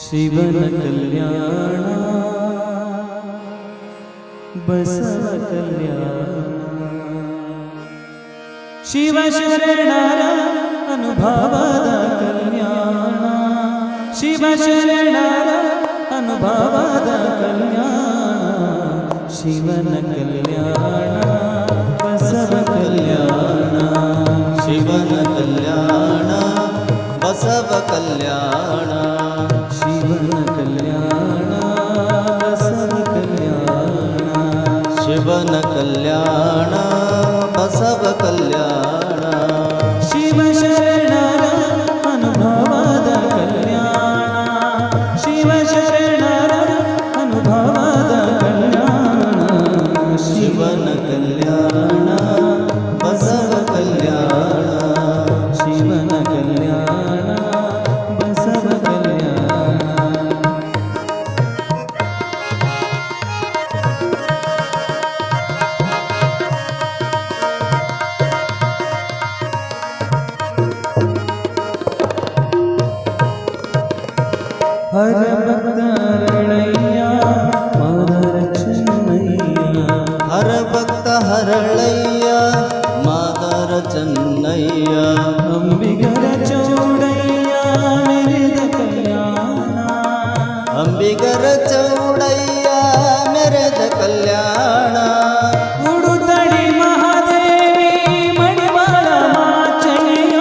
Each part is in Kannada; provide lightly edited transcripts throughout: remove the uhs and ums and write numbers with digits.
ಶಿವನ ಕಲ್ಯಾಣ ಬಸವ ಕಲ್ಯಾಣ ಶಿವ ಶರಣರ ಅನುಭವದ ಕಲ್ಯಾಣ ಶಿವ ಶರಣರ ಅನುಭವದ ಕಲ್ಯಾಣ ಶಿವನ ಕಲ್ಯಾಣ ಬಸವ ಕಲ್ಯಾಣ ಶಿವನ ಕಲ್ಯಾಣ ಬಸವ ಕಲ್ಯಾಣ ಶಿವನ ಕಲ್ಯಾಣ ಬಸವ ಕಲ್ಯಾಣ ಶಿವನ ಕಲ್ಯಾಣ ಬಸವ ಕಲ್ಯಾಣ ಶಿವ ಶರಣರ ಅನುಭವದ ಕಲ್ಯಾಣ ಶಿವ ಶರಣರ ಅನುಭವದ ಕಲ್ಯಾಣ ಶಿವನ ಕಲ್ಯಾಣ ಬಸವ ಕಲ್ಯಾಣ ಶಿವನ ಕಲ್ಯಾಣ ಬಸವ ಕಲ್ಯಾಣ ಹರ ಭಕ್ತರಳಯ್ಯ ಮಾದರ ಚೆನ್ನಯ್ಯ ಹರ ಭಕ್ತ ಹರಳಯ್ಯ ಮಾದರ ಚೆನ್ನಯ್ಯ ಅಂಬಿಗರ ಚೌಡಯ್ಯ ಮೆರೆದ ಕಲ್ಯಾಣ ಅಂಬಿಗರ ಚೌಡಯ್ಯ ಮೆರೆದ ಕಲ್ಯಾಣ ಉಡುತಡಿ ಮಹಾದೇವಿ ಮಡಿವಾಳ ಮಾಚಯ್ಯ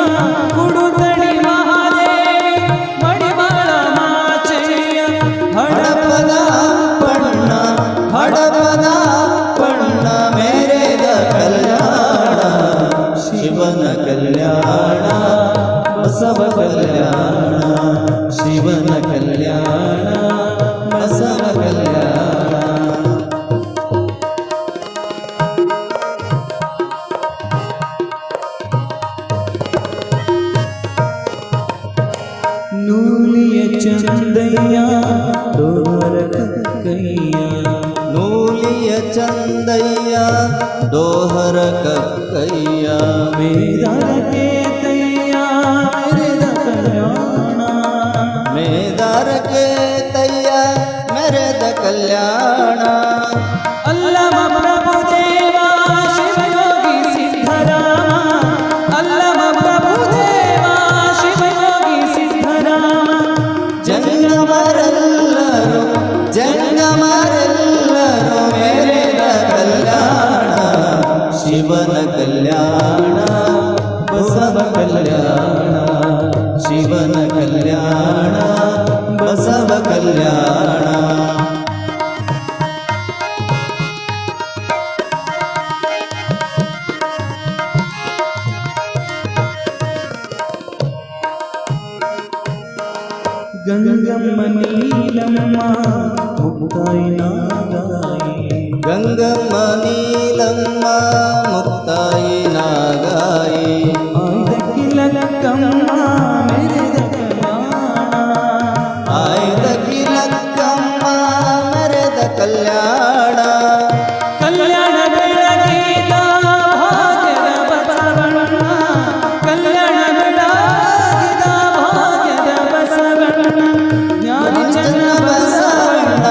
ಉಡುತಡಿ ಮಹಾದೇವಿ ಮಡಿವಾಳ ಮಾಚಯ್ಯ ಹಡಪದ ಪಣ್ಣ ಹಡಪದ ಪಣ್ಣ ಮೆರೆದ ಕಲ್ಯಾಣ ಶಿವನ ಕಲ್ಯಾಣ ಬಸವ ಕಲ್ಯಾಣ ಶಿವನ ಕಲ್ಯಾಣ ಬಸವ ಕಲ್ಯಾಣ ನೂಲಿಯ ಚಂದಯ್ಯ ಡೋರ ಕಕ್ಕಯ್ಯ ನೂಲಿಯ ಚಂದಯ್ಯ ದೋಹರ ಕಕ್ಕಯ್ಯ ಮೇದರ ಕೇತಯ್ಯ ಮೆರೆದ ಕಲ್ಯಾಣ ಮೇದಾರ ಕೇತಯ್ಯ ಮೆರೆದ ಕಲ್ಯಾಣ ಅಲ್ಲಮ ಪ್ರಭು ದೇವ ಶಿವಯೋಗಿ ಸಿದ್ಧರಾಮ ಅಲ್ಲಮ ಪ್ರಭು ದೇವ ಶಿವಯೋಗಿ ಸಿದ್ಧರಾಮ ಜಂಗಮರೆಲ್ಲರೂ ಜಂಗಮರೆಲ್ಲರೂ ಮೆರೆದ ಕಲ್ಯಾಣ ಶಿವನ ಕಲ್ಯಾಣ ಬಸವ ಕಲ್ಯಾಣ ಶಿವನ ಕಲ್ಯಾಣ ಬಸವ ಕಲ್ಯಾಣ ಗಂಗಮ್ಮ ನೀಲಮ್ಮ ಮುಕ್ತಾಯಿ ನಾಗಾಯಿ ಗಂಗಮ್ಮ ನೀಲಮ್ಮ ಮುಕ್ತಾಯಿ ನಾಗಾಯಿ ಆಯ್ದಕ್ಕಿಲಕ್ಕಮ್ಮ ಮೆರೆದ ಕಲ್ಯಾಣ ಆಯ್ದ ಕಿಲಕ್ಕಮ್ಮ ಮೆರೆದ ಕಲ್ಯಾಣ ಕಲ್ಯಾಣ ಬೆಳಗಿದ ಭಾಗ್ಯದ ಬಸವಣ್ಣ ಕಲ್ಯಾಣ ಬೆಳಗಿದ ಭಾಗ್ಯದ ಬಸವಣ್ಣ ಜ್ಞಾನಿ ಚನ್ನ ಬಸವಣ್ಣ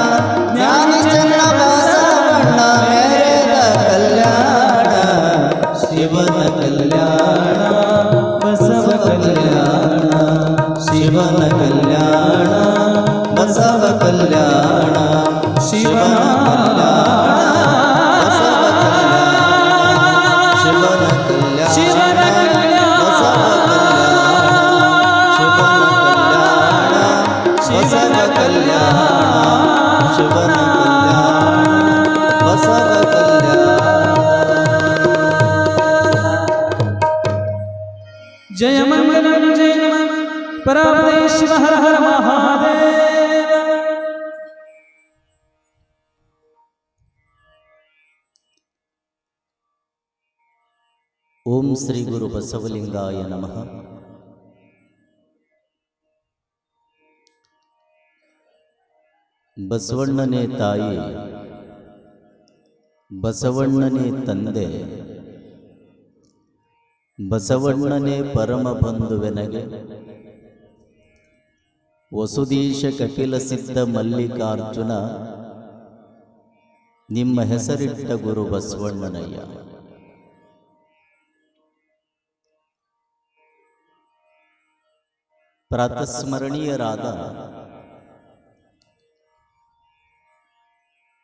ಜ್ಞಾನಿ ಚನ್ನ ಬಸವಣ್ಣ ಮೆರೆದ ಕಲ್ಯಾಣ ಶಿವನ ಕಲ್ಯಾಣ ಬಸವ ಕಲ್ಯಾಣ ಶಿವನ ಕಲ್ಯಾಣ ಬಸವ ಕಲ್ಯಾಣ ಶಿವನ ಕಲ್ಯಾಣ ಬಸವ ಕಲ್ಯಾಣ ಶಿವನ ಕಲ್ಯಾಣ ಶಿವನ ಕಲ್ಯಾಣ ಬಸವ ಕಲ್ಯಾಣ ಶಿವನ ಕಲ್ಯಾಣ ಬಸವ ಕಲ್ಯಾಣ ಜಯ ಮಂಗಲಂ ಜಯ ನಮಃ ಪರಾಪರೇ ಶಿವ ಹರ ಹರ ಮಹಾದೇವ ಓಂ ಶ್ರೀ ಗುರು ಬಸವಲಿಂಗಾಯ ನಮಃ. ಬಸವಣ್ಣನೇ ತಾಯಿ, ಬಸವಣ್ಣನೇ ತಂದೆ, ಬಸವಣ್ಣನೇ ಪರಮ ಬಂಧುವೆನಗೆ ವಸುದೀಶ ಕಪಿಲ ಸಿದ್ಧ ಮಲ್ಲಿಕಾರ್ಜುನ ನಿಮ್ಮ ಹೆಸರಿಟ್ಟ ಗುರು ಬಸವಣ್ಣನಯ್ಯ. ಪ್ರಾತಸ್ಮರಣೀಯರಾದ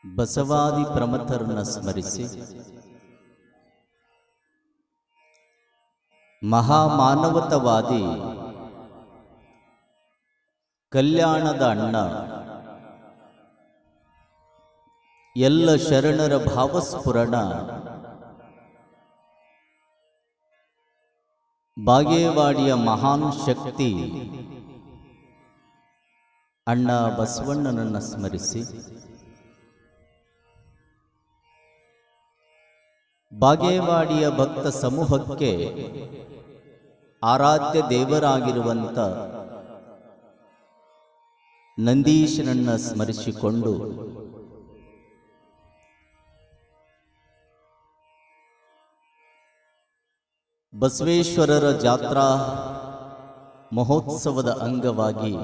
ಬಸವಾದಿ ಪ್ರಮಥರನ್ನ ಸ್ಮರಿಸಿ ಮಹಾಮಾನವತವಾದಿ ಕಲ್ಯಾಣದ ಅಣ್ಣ ಎಲ್ಲ ಶರಣರ ಭಾವಸ್ಫುರಣ ಬಾಗೇವಾಡಿಯ ಮಹಾನ್ ಶಕ್ತಿ ಅಣ್ಣ ಬಸವಣ್ಣನನ್ನು ಸ್ಮರಿಸಿ ಬಾಗೇವಾಡಿಯ ಭಕ್ತ ಸಮೂಹಕ್ಕೆ ಆರಾಧ್ಯ ದೇವರಾಗಿರುವಂಥ ನಂದೀಶನನ್ನ ಸ್ಮರಿಸಿಕೊಂಡು ಬಸವೇಶ್ವರರ ಜಾತ್ರಾ ಮಹೋತ್ಸವದ ಅಂಗವಾಗಿ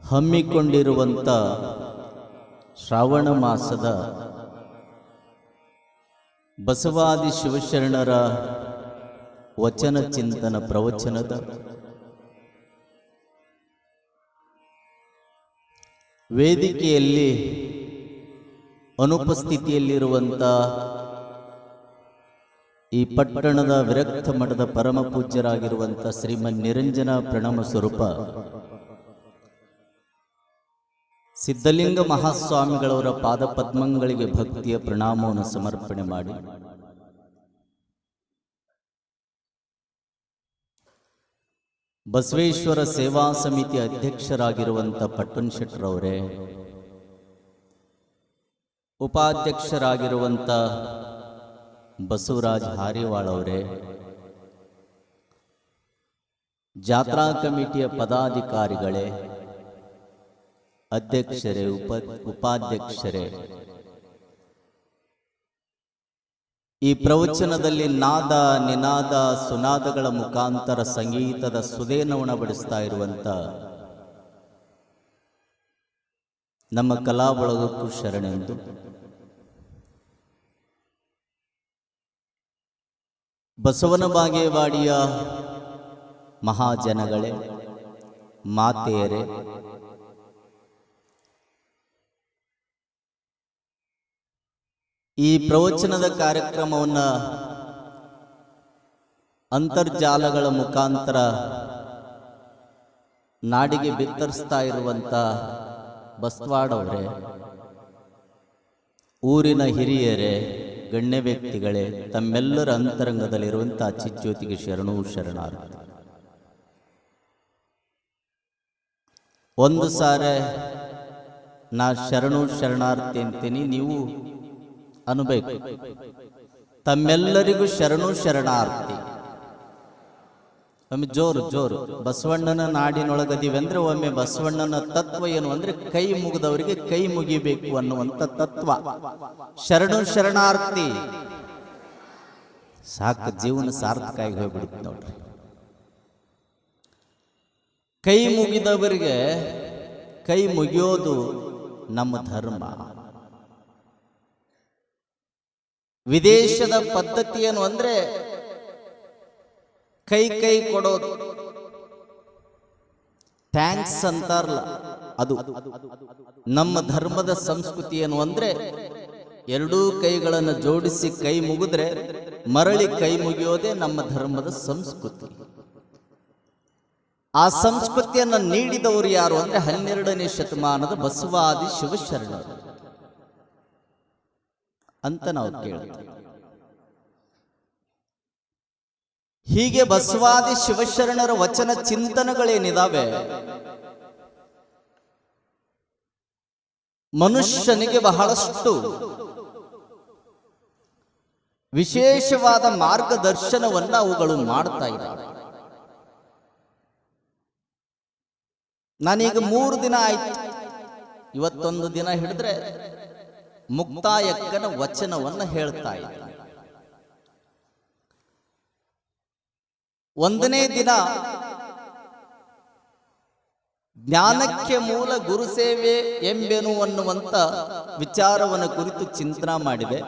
ಹಮ್ಮಿಕೊಂಡಿರುವಂಥ ಶ್ರಾವಣ ಮಾಸದ ಬಸವಾದಿ ಶಿವಶರಣರ ವಚನ ಚಿಂತನ ಪ್ರವಚನದ ವೇದಿಕೆಯಲ್ಲಿ ಅನುಪಸ್ಥಿತಿಯಲ್ಲಿರುವಂಥ ಈ ಪಟ್ಟಣದ ವಿರಕ್ತ ಮಠದ ಪರಮ ಪೂಜ್ಯರಾಗಿರುವಂಥ ಶ್ರೀಮನ್ ನಿರಂಜನ ಪ್ರಣಮ ಸ್ವರೂಪ ಸಿದ್ಧಲಿಂಗ ಮಹಾಸ್ವಾಮಿಗಳವರ ಪಾದಪದ್ಮಗಳಿಗೆ ಭಕ್ತಿಯ ಪ್ರಣಾಮವನ್ನು ಸಮರ್ಪಣೆ ಮಾಡಿ ಬಸವೇಶ್ವರ ಸೇವಾ ಸಮಿತಿ ಅಧ್ಯಕ್ಷರಾಗಿರುವಂಥ ಪಟ್ಟಣ ಶೆಟ್ಟರವರೇ, ಉಪಾಧ್ಯಕ್ಷರಾಗಿರುವಂಥ ಬಸವರಾಜ್ ಹಾರಿವಾಳ್ ಅವರೇ, ಜಾತ್ರಾ ಕಮಿಟಿಯ ಪದಾಧಿಕಾರಿಗಳೇ, ಅಧ್ಯಕ್ಷರೇ, ಉಪಾಧ್ಯಕ್ಷರೇ, ಈ ಪ್ರವಚನದಲ್ಲಿ ನಾದ ನಿನಾದ ಸುನಾದಗಳ ಮುಖಾಂತರ ಸಂಗೀತದ ಸುದೇನ ಉಣಬಡಿಸ್ತಾ ಇರುವಂಥ ನಮ್ಮ ಕಲಾ ಬಳಗಕ್ಕೂ ಶರಣೆಂದು ಬಸವನ ಬಾಗೇವಾಡಿಯ ಮಹಾಜನಗಳೇ, ಮಾತೆಯರೇ, ಈ ಪ್ರವಚನದ ಕಾರ್ಯಕ್ರಮವನ್ನು ಅಂತರ್ಜಾಲಗಳ ಮುಖಾಂತರ ನಾಡಿಗೆ ಬಿತ್ತರಿಸ್ತಾ ಇರುವಂಥ ಬಸವಾಡವರೇ, ಊರಿನ ಹಿರಿಯರೇ, ಗಣ್ಯ ವ್ಯಕ್ತಿಗಳೇ, ತಮ್ಮೆಲ್ಲರ ಅಂತರಂಗದಲ್ಲಿರುವಂಥ ಚಿಜ್ಯೋತಿಗೆ ಶರಣೂ ಶರಣಾರ್ಥಿ. ಒಂದು ಸಾರೆ ನಾ ಶರಣು ಶರಣಾರ್ಥಿ ಅಂತೀನಿ, ನೀವು ಅನ್ಬೇಕು, ತಮ್ಮೆಲ್ಲರಿಗೂ ಶರಣು ಶರಣಾರ್ಥಿ. ಒಮ್ಮೆ ಜೋರು ಜೋರು ಬಸವಣ್ಣನ ನಾಡಿನೊಳಗದೀವಿ ಅಂದ್ರೆ ಒಮ್ಮೆ ಬಸವಣ್ಣನ ತತ್ವ ಏನು ಅಂದ್ರೆ ಕೈ ಮುಗಿದವರಿಗೆ ಕೈ ಮುಗಿಬೇಕು ಅನ್ನುವಂಥ ತತ್ವ. ಶರಣು ಶರಣಾರ್ಥಿ ಸಾಕು, ಜೀವನ ಸಾರ್ಥಕ ಆಗಿ ಹೋಗ್ಬಿಡುತ್ತೆ ನೋಡ್ರಿ. ಕೈ ಮುಗಿದವರಿಗೆ ಕೈ ಮುಗಿಯೋದು ನಮ್ಮ ಧರ್ಮ. ವಿದೇಶದ ಪದ್ಧತಿ ಏನು ಅಂದ್ರೆ ಕೈ ಕೈ ಕೊಡೋದು, ಥ್ಯಾಂಕ್ಸ್ ಅಂತಾರಲ್ಲ ಅದು. ನಮ್ಮ ಧರ್ಮದ ಸಂಸ್ಕೃತಿ ಏನು ಅಂದ್ರೆ ಎರಡೂ ಕೈಗಳನ್ನು ಜೋಡಿಸಿ ಕೈ ಮುಗಿದ್ರೆ ಮರಳಿ ಕೈ ಮುಗಿಯೋದೇ ನಮ್ಮ ಧರ್ಮದ ಸಂಸ್ಕೃತಿ. ಆ ಸಂಸ್ಕೃತಿಯನ್ನು ನೀಡಿದವರು ಯಾರು ಅಂದ್ರೆ 12ನೇ ಶತಮಾನದ ಬಸವಾದಿ ಶಿವಶರಣರು ಅಂತ ನಾವು ಕೇಳ್ತೀವಿ. ಹೀಗೆ ಬಸವಾದಿ ಶಿವಶರಣರ ವಚನ ಚಿಂತನೆಗಳೇನಿದಾವೆ, ಮನುಷ್ಯನಿಗೆ ಬಹಳಷ್ಟು ವಿಶೇಷವಾದ ಮಾರ್ಗದರ್ಶನವನ್ನು ಅವುಗಳು ಮಾಡ್ತಾ ಇದ್ದಾವೆ. ನಾನೀಗ 3 ದಿನ ಆಯ್ತು, ಇವತ್ತೊಂದು ದಿನ ಹಿಡಿದ್ರೆ ಮುಕ್ತಾಯಕ್ಕನ ವಚನವನ್ನು ಹೇಳ್ತಾ ಇದ್ದಾನೆ. ಒಂದನೇ ದಿನ ಜ್ಞಾನಕ್ಕೆ ಮೂಲ ಗುರುಸೇವೆ ಎಂಬೆನು ಅನ್ನುವಂಥ ವಿಚಾರವನ್ನು ಕುರಿತು ಚಿಂತನೆ ಮಾಡಿದೆ.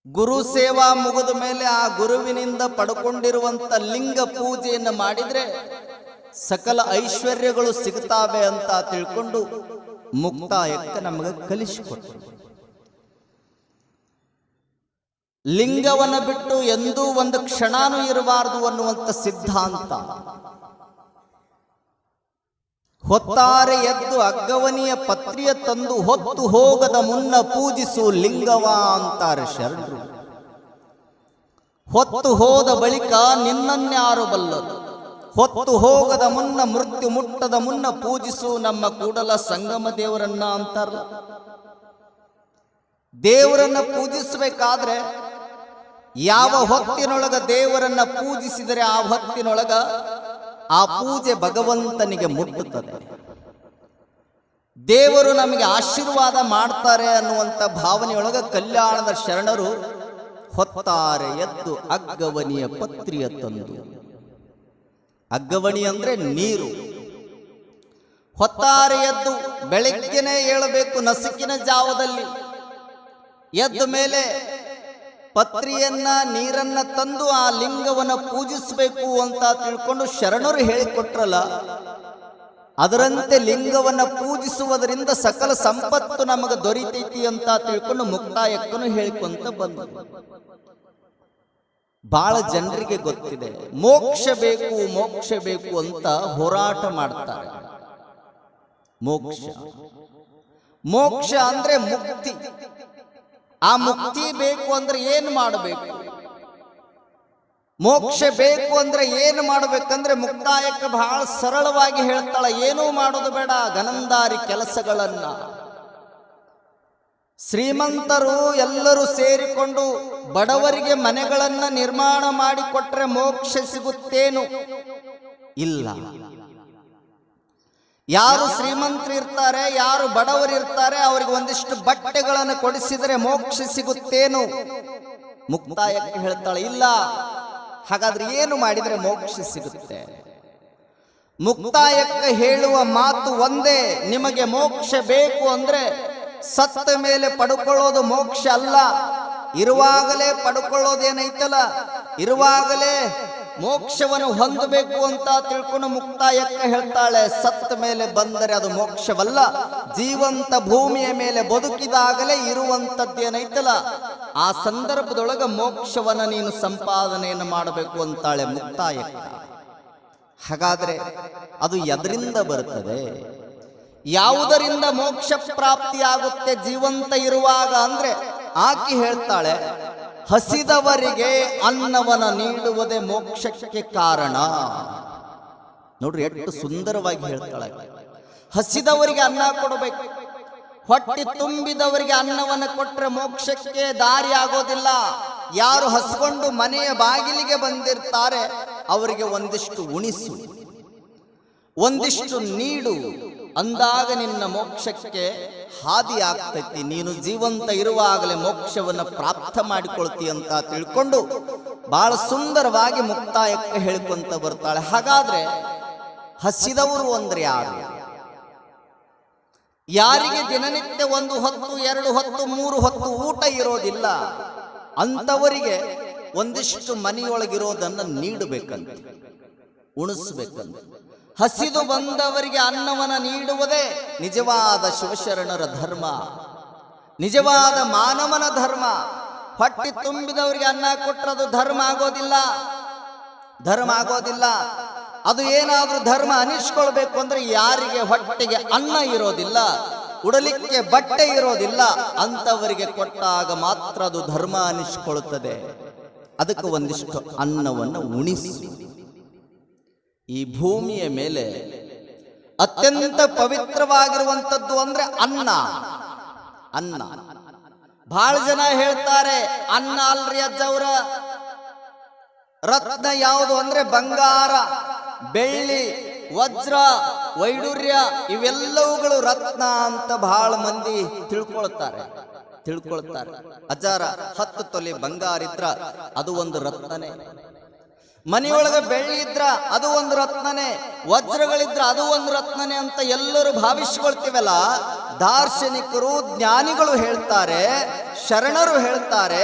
ಗುರು ಸೇವಾ ಮುಗಿದ ಮೇಲೆ ಆ ಗುರುವಿನಿಂದ ಪಡ್ಕೊಂಡಿರುವಂತ ಲಿಂಗ ಪೂಜೆಯನ್ನು ಮಾಡಿದ್ರೆ ಸಕಲ ಐಶ್ವರ್ಯಗಳು ಸಿಗುತ್ತಾವೆ ಅಂತ ತಿಳ್ಕೊಂಡು ಮುಕ್ತಾಯಕ್ಕೆ ನಮಗೆ ಕಲಿಸಿಕೊಟ್ಟರು. ಲಿಂಗವನ್ನು ಬಿಟ್ಟು ಎಂದೂ ಒಂದು ಕ್ಷಣನೂ ಇರಬಾರದು ಅನ್ನುವಂಥ ಸಿದ್ಧಾಂತ. ಹೊತ್ತಾರೆ ಎದ್ದು ಅಗ್ಗವನಿಯ ಪತ್ರಿಯ ತಂದು ಹೊತ್ತು ಹೋಗದ ಮುನ್ನ ಪೂಜಿಸು ಲಿಂಗವ ಅಂತಾರೆ ಶರಣರು. ಹೊತ್ತು ಹೋದ ಬಳಿಕ ನಿನ್ನನ್ಯಾರು ಬಲ್ಲರು, ಹೊತ್ತು ಹೋಗದ ಮುನ್ನ ಮೃತ್ಯು ಮುಟ್ಟದ ಮುನ್ನ ಪೂಜಿಸು ನಮ್ಮ ಕೂಡಲ ಸಂಗಮ ದೇವರನ್ನ ಅಂತಾರಲ್ಲ. ದೇವರನ್ನ ಪೂಜಿಸಬೇಕಾದ್ರೆ ಯಾವ ಹೊತ್ತಿನೊಳಗ ದೇವರನ್ನ ಪೂಜಿಸಿದರೆ ಆ ಹೊತ್ತಿನೊಳಗ ಆ ಪೂಜೆ ಭಗವಂತನಿಗೆ ಮುಟ್ಟುತ್ತದೆ. ದೇವರು ನಮಗೆ ಆಶೀರ್ವಾದ ಮಾಡ್ತಾರೆ ಅನ್ನುವಂಥ ಭಾವನೆಯೊಳಗ ಕಲ್ಯಾಣದ ಶರಣರು ಹೊತ್ತಾರೆ ಎದ್ದು ಅಗ್ಗವನಿಯ ಪತ್ರಿಯ ತಂದು. ಅಗ್ಗವಣಿ ಅಂದ್ರೆ ನೀರು. ಹೊತ್ತಾರೆ ಎದ್ದು ಬೆಳಗ್ಗೆನೆ ಏಳಬೇಕು, ನಸುಕಿನ ಜಾವದಲ್ಲಿ ಎದ್ದ ಮೇಲೆ ಪತ್ರಿಯನ್ನ ನೀರನ್ನ ತಂದು ಆ ಲಿಂಗವನ್ನ ಪೂಜಿಸಬೇಕು ಅಂತ ತಿಳ್ಕೊಂಡು ಶರಣರು ಹೇಳಿಕೊಟ್ರಲ್ಲ, ಅದರಂತೆ ಲಿಂಗವನ್ನ ಪೂಜಿಸುವುದರಿಂದ ಸಕಲ ಸಂಪತ್ತು ನಮಗೆ ದೊರೀತೈತಿ ಅಂತ ತಿಳ್ಕೊಂಡು ಮುಕ್ತಾಯಕ್ಕನು ಹೇಳಿಕೊಂತ ಬಂದ. ಬಹಳ ಜನರಿಗೆ ಗೊತ್ತಿದೆ ಮೋಕ್ಷ ಬೇಕು ಮೋಕ್ಷ ಬೇಕು ಅಂತ ಹೋರಾಟ ಮಾಡ್ತಾರೆ. ಮೋಕ್ಷ ಮೋಕ್ಷ ಅಂದ್ರೆ ಮುಕ್ತಿ. ಆ ಮುಕ್ತಿ ಬೇಕು ಅಂದ್ರೆ ಏನು ಮಾಡಬೇಕು? ಮೋಕ್ಷ ಬೇಕು ಅಂದ್ರೆ ಏನು ಮಾಡಬೇಕಂದ್ರೆ ಮುಕ್ತಾಯಕ್ಕೆ ಬಹಳ ಸರಳವಾಗಿ ಹೇಳ್ತಾಳ, ಏನೂ ಮಾಡೋದು ಬೇಡ, ಗನಂದಾರಿ ಕೆಲಸಗಳನ್ನ. ಶ್ರೀಮಂತರು ಎಲ್ಲರೂ ಸೇರಿಕೊಂಡು ಬಡವರಿಗೆ ಮನೆಗಳನ್ನ ನಿರ್ಮಾಣ ಮಾಡಿಕೊಟ್ರೆ ಮೋಕ್ಷ ಸಿಗುತ್ತೇನು? ಇಲ್ಲ. ಯಾರು ಶ್ರೀಮಂತರು ಇರ್ತಾರೆ, ಯಾರು ಬಡವರು ಇರ್ತಾರೆ, ಅವರಿಗೆ ಒಂದಿಷ್ಟು ಬಟ್ಟೆಗಳನ್ನು ಕೊಡಿಸಿದರೆ ಮೋಕ್ಷ ಸಿಗುತ್ತೇನು? ಮುಕ್ತಾಯಕ್ಕೆ ಹೇಳ್ತಾಳೆ ಇಲ್ಲ. ಹಾಗಾದ್ರೆ ಏನು ಮಾಡಿದರೆ ಮೋಕ್ಷ ಸಿಗುತ್ತೆ? ಮುಕ್ತಾಯಕ್ಕೆ ಹೇಳುವ ಮಾತು ಒಂದೇ, ನಿಮಗೆ ಮೋಕ್ಷ ಬೇಕು ಅಂದ್ರೆ ಸತ್ತ ಮೇಲೆ ಪಡ್ಕೊಳ್ಳೋದು ಮೋಕ್ಷ ಅಲ್ಲ, ಇರುವಾಗಲೇ ಪಡ್ಕೊಳ್ಳೋದೇನೈತಲ್ಲ, ಇರುವಾಗಲೇ ಮೋಕ್ಷವನ್ನು ಹೊಂದಬೇಕು ಅಂತ ತಿಳ್ಕೊಂಡು ಮುಕ್ತಾಯಕ್ಕೆ ಹೇಳ್ತಾಳೆ. ಸತ್ತ ಮೇಲೆ ಬಂದರೆ ಅದು ಮೋಕ್ಷವಲ್ಲ, ಜೀವಂತ ಭೂಮಿಯ ಮೇಲೆ ಬದುಕಿದಾಗಲೇ ಇರುವಂತದ್ದೇನೈತಲ್ಲ, ಆ ಸಂದರ್ಭದೊಳಗ ಮೋಕ್ಷವನ್ನ ನೀನು ಸಂಪಾದನೆಯನ್ನು ಮಾಡಬೇಕು ಅಂತಾಳೆ ಮುಕ್ತಾಯಕ್ಕೆ. ಹಾಗಾದ್ರೆ ಅದು ಎದರಿಂದ ಬರುತ್ತದೆ? ಯಾವುದರಿಂದ ಮೋಕ್ಷ ಪ್ರಾಪ್ತಿಯಾಗುತ್ತೆ ಜೀವಂತ ಇರುವಾಗ ಅಂದ್ರೆ ಆಕೆ ಹೇಳ್ತಾಳೆ, ಹಸಿದವರಿಗೆ ಅನ್ನವನ್ನ ನೀಡುವುದೇ ಮೋಕ್ಷಕ್ಕೆ ಕಾರಣ. ನೋಡ್ರಿ ಎಷ್ಟು ಸುಂದರವಾಗಿ ಹೇಳ್ತಾಳೆ. ಹಸಿದವರಿಗೆ ಅನ್ನ ಕೊಡಬೇಕು. ಹೊಟ್ಟೆ ತುಂಬಿದವರಿಗೆ ಅನ್ನವನ್ನು ಕೊಟ್ಟರೆ ಮೋಕ್ಷಕ್ಕೆ ದಾರಿ ಆಗೋದಿಲ್ಲ. ಯಾರು ಹಸ್ಕೊಂಡು ಮನೆಯ ಬಾಗಿಲಿಗೆ ಬಂದಿರ್ತಾರೆ ಅವರಿಗೆ ಒಂದಿಷ್ಟು ಉಣಿಸು, ಒಂದಿಷ್ಟು ನೀಡು, ಅಂದಾಗ ನಿನ್ನ ಮೋಕ್ಷಕ್ಕೆ ಹಾದಿ ಆಗ್ತೈತಿ. ನೀನು ಜೀವಂತ ಇರುವಾಗಲೇ ಮೋಕ್ಷವನ್ನು ಪ್ರಾಪ್ತ ಮಾಡಿಕೊಳ್ತಿ ಅಂತ ತಿಳ್ಕೊಂಡು ಬಹಳ ಸುಂದರವಾಗಿ ಮುಕ್ತಾಯಕ್ಕೆ ಹೇಳಿಕೊಂತ ಬರ್ತಾಳೆ. ಹಾಗಾದ್ರೆ ಹಸಿದವರು ಅಂದ್ರೆ ಯಾರು? ಯಾರಿಗೆ ದಿನನಿತ್ಯ 1 ಹೊತ್ತು 2 ಹೊತ್ತು 3 ಹೊತ್ತು ಊಟ ಇರೋದಿಲ್ಲ, ಅಂತವರಿಗೆ ಒಂದಿಷ್ಟು ಮನೆಯೊಳಗಿರೋದನ್ನು ನೀಡಬೇಕಂತ, ಉಣಿಸ್ಬೇಕಂತ. ಹಸಿದು ಬಂದವರಿಗೆ ಅನ್ನವನ್ನು ನೀಡುವುದೇ ನಿಜವಾದ ಶಿವಶರಣರ ಧರ್ಮ, ನಿಜವಾದ ಮಾನವನ ಧರ್ಮ. ಹೊಟ್ಟೆ ತುಂಬಿದವರಿಗೆ ಅನ್ನ ಕೊಟ್ಟರದು ಧರ್ಮ ಆಗೋದಿಲ್ಲ, ಧರ್ಮ ಆಗೋದಿಲ್ಲ. ಅದು ಏನಾದ್ರೂ ಧರ್ಮ ಅನಿಸ್ಕೊಳ್ಬೇಕು ಅಂದ್ರೆ ಯಾರಿಗೆ ಹೊಟ್ಟೆಗೆ ಅನ್ನ ಇರೋದಿಲ್ಲ, ಉಡಲಿಕ್ಕೆ ಬಟ್ಟೆ ಇರೋದಿಲ್ಲ, ಅಂತವರಿಗೆ ಕೊಟ್ಟಾಗ ಮಾತ್ರ ಅದು ಧರ್ಮ ಅನಿಸ್ಕೊಳ್ಳುತ್ತದೆ. ಅದಕ್ಕೆ ಒಂದಿಷ್ಟು ಅನ್ನವನ್ನು ಉಣಿಸಿ. ಈ ಭೂಮಿಯ ಮೇಲೆ ಅತ್ಯಂತ ಪವಿತ್ರವಾಗಿರುವಂಥದ್ದು ಅಂದ್ರೆ ಅನ್ನ. ಅನ್ನ ಬಹಳ ಜನ ಹೇಳ್ತಾರೆ ಅನ್ನ ಅಲ್ರಿ ಅಜ್ಜವ್ರ, ರತ್ನ ಯಾವುದು ಅಂದ್ರೆ ಬಂಗಾರ, ಬೆಳ್ಳಿ, ವಜ್ರ, ವೈಡೂರ್ಯ ಇವೆಲ್ಲವುಗಳು ರತ್ನ ಅಂತ ಬಹಳ ಮಂದಿ ತಿಳ್ಕೊಳ್ತಾರೆ. ಅಜ್ಜಾರ 10 ತೊಲೆ ಬಂಗಾರ ಇದ್ರ ಅದು ಒಂದು ರತ್ನನೇ, ಮನೆಯೊಳಗೆ ಬೆಳ್ಳಿ ಇದ್ರ ಅದು ಒಂದು ರತ್ನನೇ, ವಜ್ರಗಳಿದ್ರ ಅದು ಒಂದು ರತ್ನನೇ ಅಂತ ಎಲ್ಲರೂ ಭಾವಿಸ್ಕೊಳ್ತೀವಲ್ಲ. ದಾರ್ಶನಿಕರು ಜ್ಞಾನಿಗಳು ಹೇಳ್ತಾರೆ, ಶರಣರು ಹೇಳ್ತಾರೆ,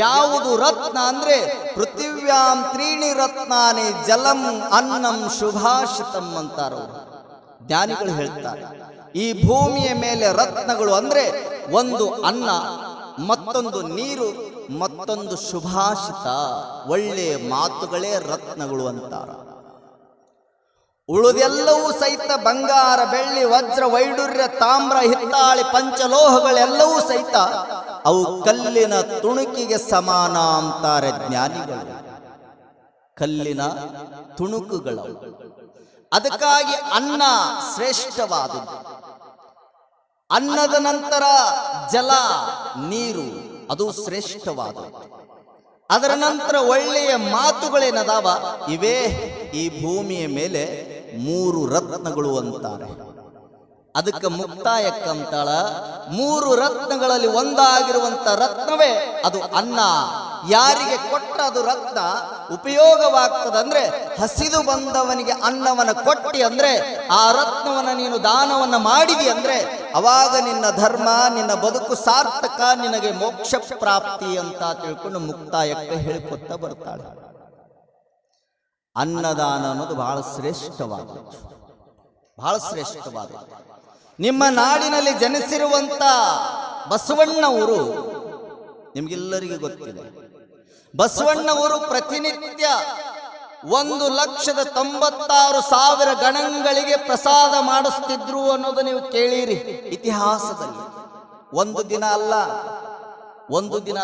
ಯಾವುದು ರತ್ನ ಅಂದ್ರೆ ಪೃಥಿವ್ಯಾಂ 3 ರತ್ನಾನಿ ಜಲಂ ಅನ್ನಂ ಶುಭಾಷಿತಂ ಅಂತಾರ ಜ್ಞಾನಿಗಳು ಹೇಳ್ತಾರೆ. ಈ ಭೂಮಿಯ ಮೇಲೆ ರತ್ನಗಳು ಅಂದ್ರೆ ಒಂದು ಅನ್ನ, ಮತ್ತೊಂದು ನೀರು, ಮತ್ತೊಂದು ಶುಭಾಷಿತ, ಒಳ್ಳೆಯ ಮಾತುಗಳೇ ರತ್ನಗಳು ಅಂತಾರ. ಉಳಿದೆಲ್ಲವೂ ಸಹಿತ ಬಂಗಾರ, ಬೆಳ್ಳಿ, ವಜ್ರ, ವೈಡೂರ್ಯ, ತಾಮ್ರ, ಹಿತ್ತಾಳಿ, ಪಂಚಲೋಹಗಳೆಲ್ಲವೂ ಸಹಿತ ಅವು ಕಲ್ಲಿನ ತುಣುಕಿಗೆ ಸಮಾನ ಅಂತಾರೆ ಜ್ಞಾನಿಗಳು. ಕಲ್ಲಿನ ತುಣುಕುಗಳು. ಅದಕ್ಕಾಗಿ ಅನ್ನ ಶ್ರೇಷ್ಠವಾದದ್ದು. ಅನ್ನದ ನಂತರ ಜಲ, ನೀರು ಅದು ಶ್ರೇಷ್ಠವಾದದ್ದು. ಅದರ ನಂತರ ಒಳ್ಳೆಯ ಮಾತುಗಳೇನದಾವ ಇವೇ ಈ ಭೂಮಿಯ ಮೇಲೆ 3 ರತ್ನಗಳು ಅಂತಾರೆ. ಅದಕ್ಕೆ ಮುಕ್ತಾಯಕ್ಕಂತಾಳ 3 ರತ್ನಗಳಲ್ಲಿ ಒಂದಾಗಿರುವಂತ ರತ್ನವೇ ಅದು ಅನ್ನ. ಯಾರಿಗೆ ಕೊಟ್ಟ ಅದು ರತ್ನ ಉಪಯೋಗವಾಗ್ತದಂದ್ರೆ ಹಸಿದು ಬಂದವನಿಗೆ ಅನ್ನವನ್ನ ಕೊಟ್ಟಿ ಅಂದ್ರೆ ಆ ರತ್ನವನ್ನ ನೀನು ದಾನವನ್ನ ಮಾಡಿದಿ ಅಂದ್ರೆ ಅವಾಗ ನಿನ್ನ ಧರ್ಮ, ನಿನ್ನ ಬದುಕು ಸಾರ್ಥಕ, ನಿನಗೆ ಮೋಕ್ಷ ಪ್ರಾಪ್ತಿ ಅಂತ ತಿಳ್ಕೊಂಡು ಮುಕ್ತಾಯಕ್ಕೆ ಹೇಳಿಕೊತ್ತ ಬರ್ತಾಳೆ. ಅನ್ನದಾನ ಅನ್ನೋದು ಬಹಳ ಶ್ರೇಷ್ಠವಾದದ್ದು, ಬಹಳ ಶ್ರೇಷ್ಠವಾದದ್ದು. ನಿಮ್ಮ ನಾಡಿನಲ್ಲಿ ಜನಿಸಿರುವಂತ ಬಸವಣ್ಣವರು ನಿಮ್ಗೆಲ್ಲರಿಗೂ ಗೊತ್ತಿದೆ. ಬಸವಣ್ಣವರು ಪ್ರತಿನಿತ್ಯ 1,96,000 ಗಣಗಳಿಗೆ ಪ್ರಸಾದ ಮಾಡಿಸ್ತಿದ್ರು ಅನ್ನೋದು ನೀವು ಕೇಳಿರಿ ಇತಿಹಾಸದಲ್ಲಿ. ಒಂದು ದಿನ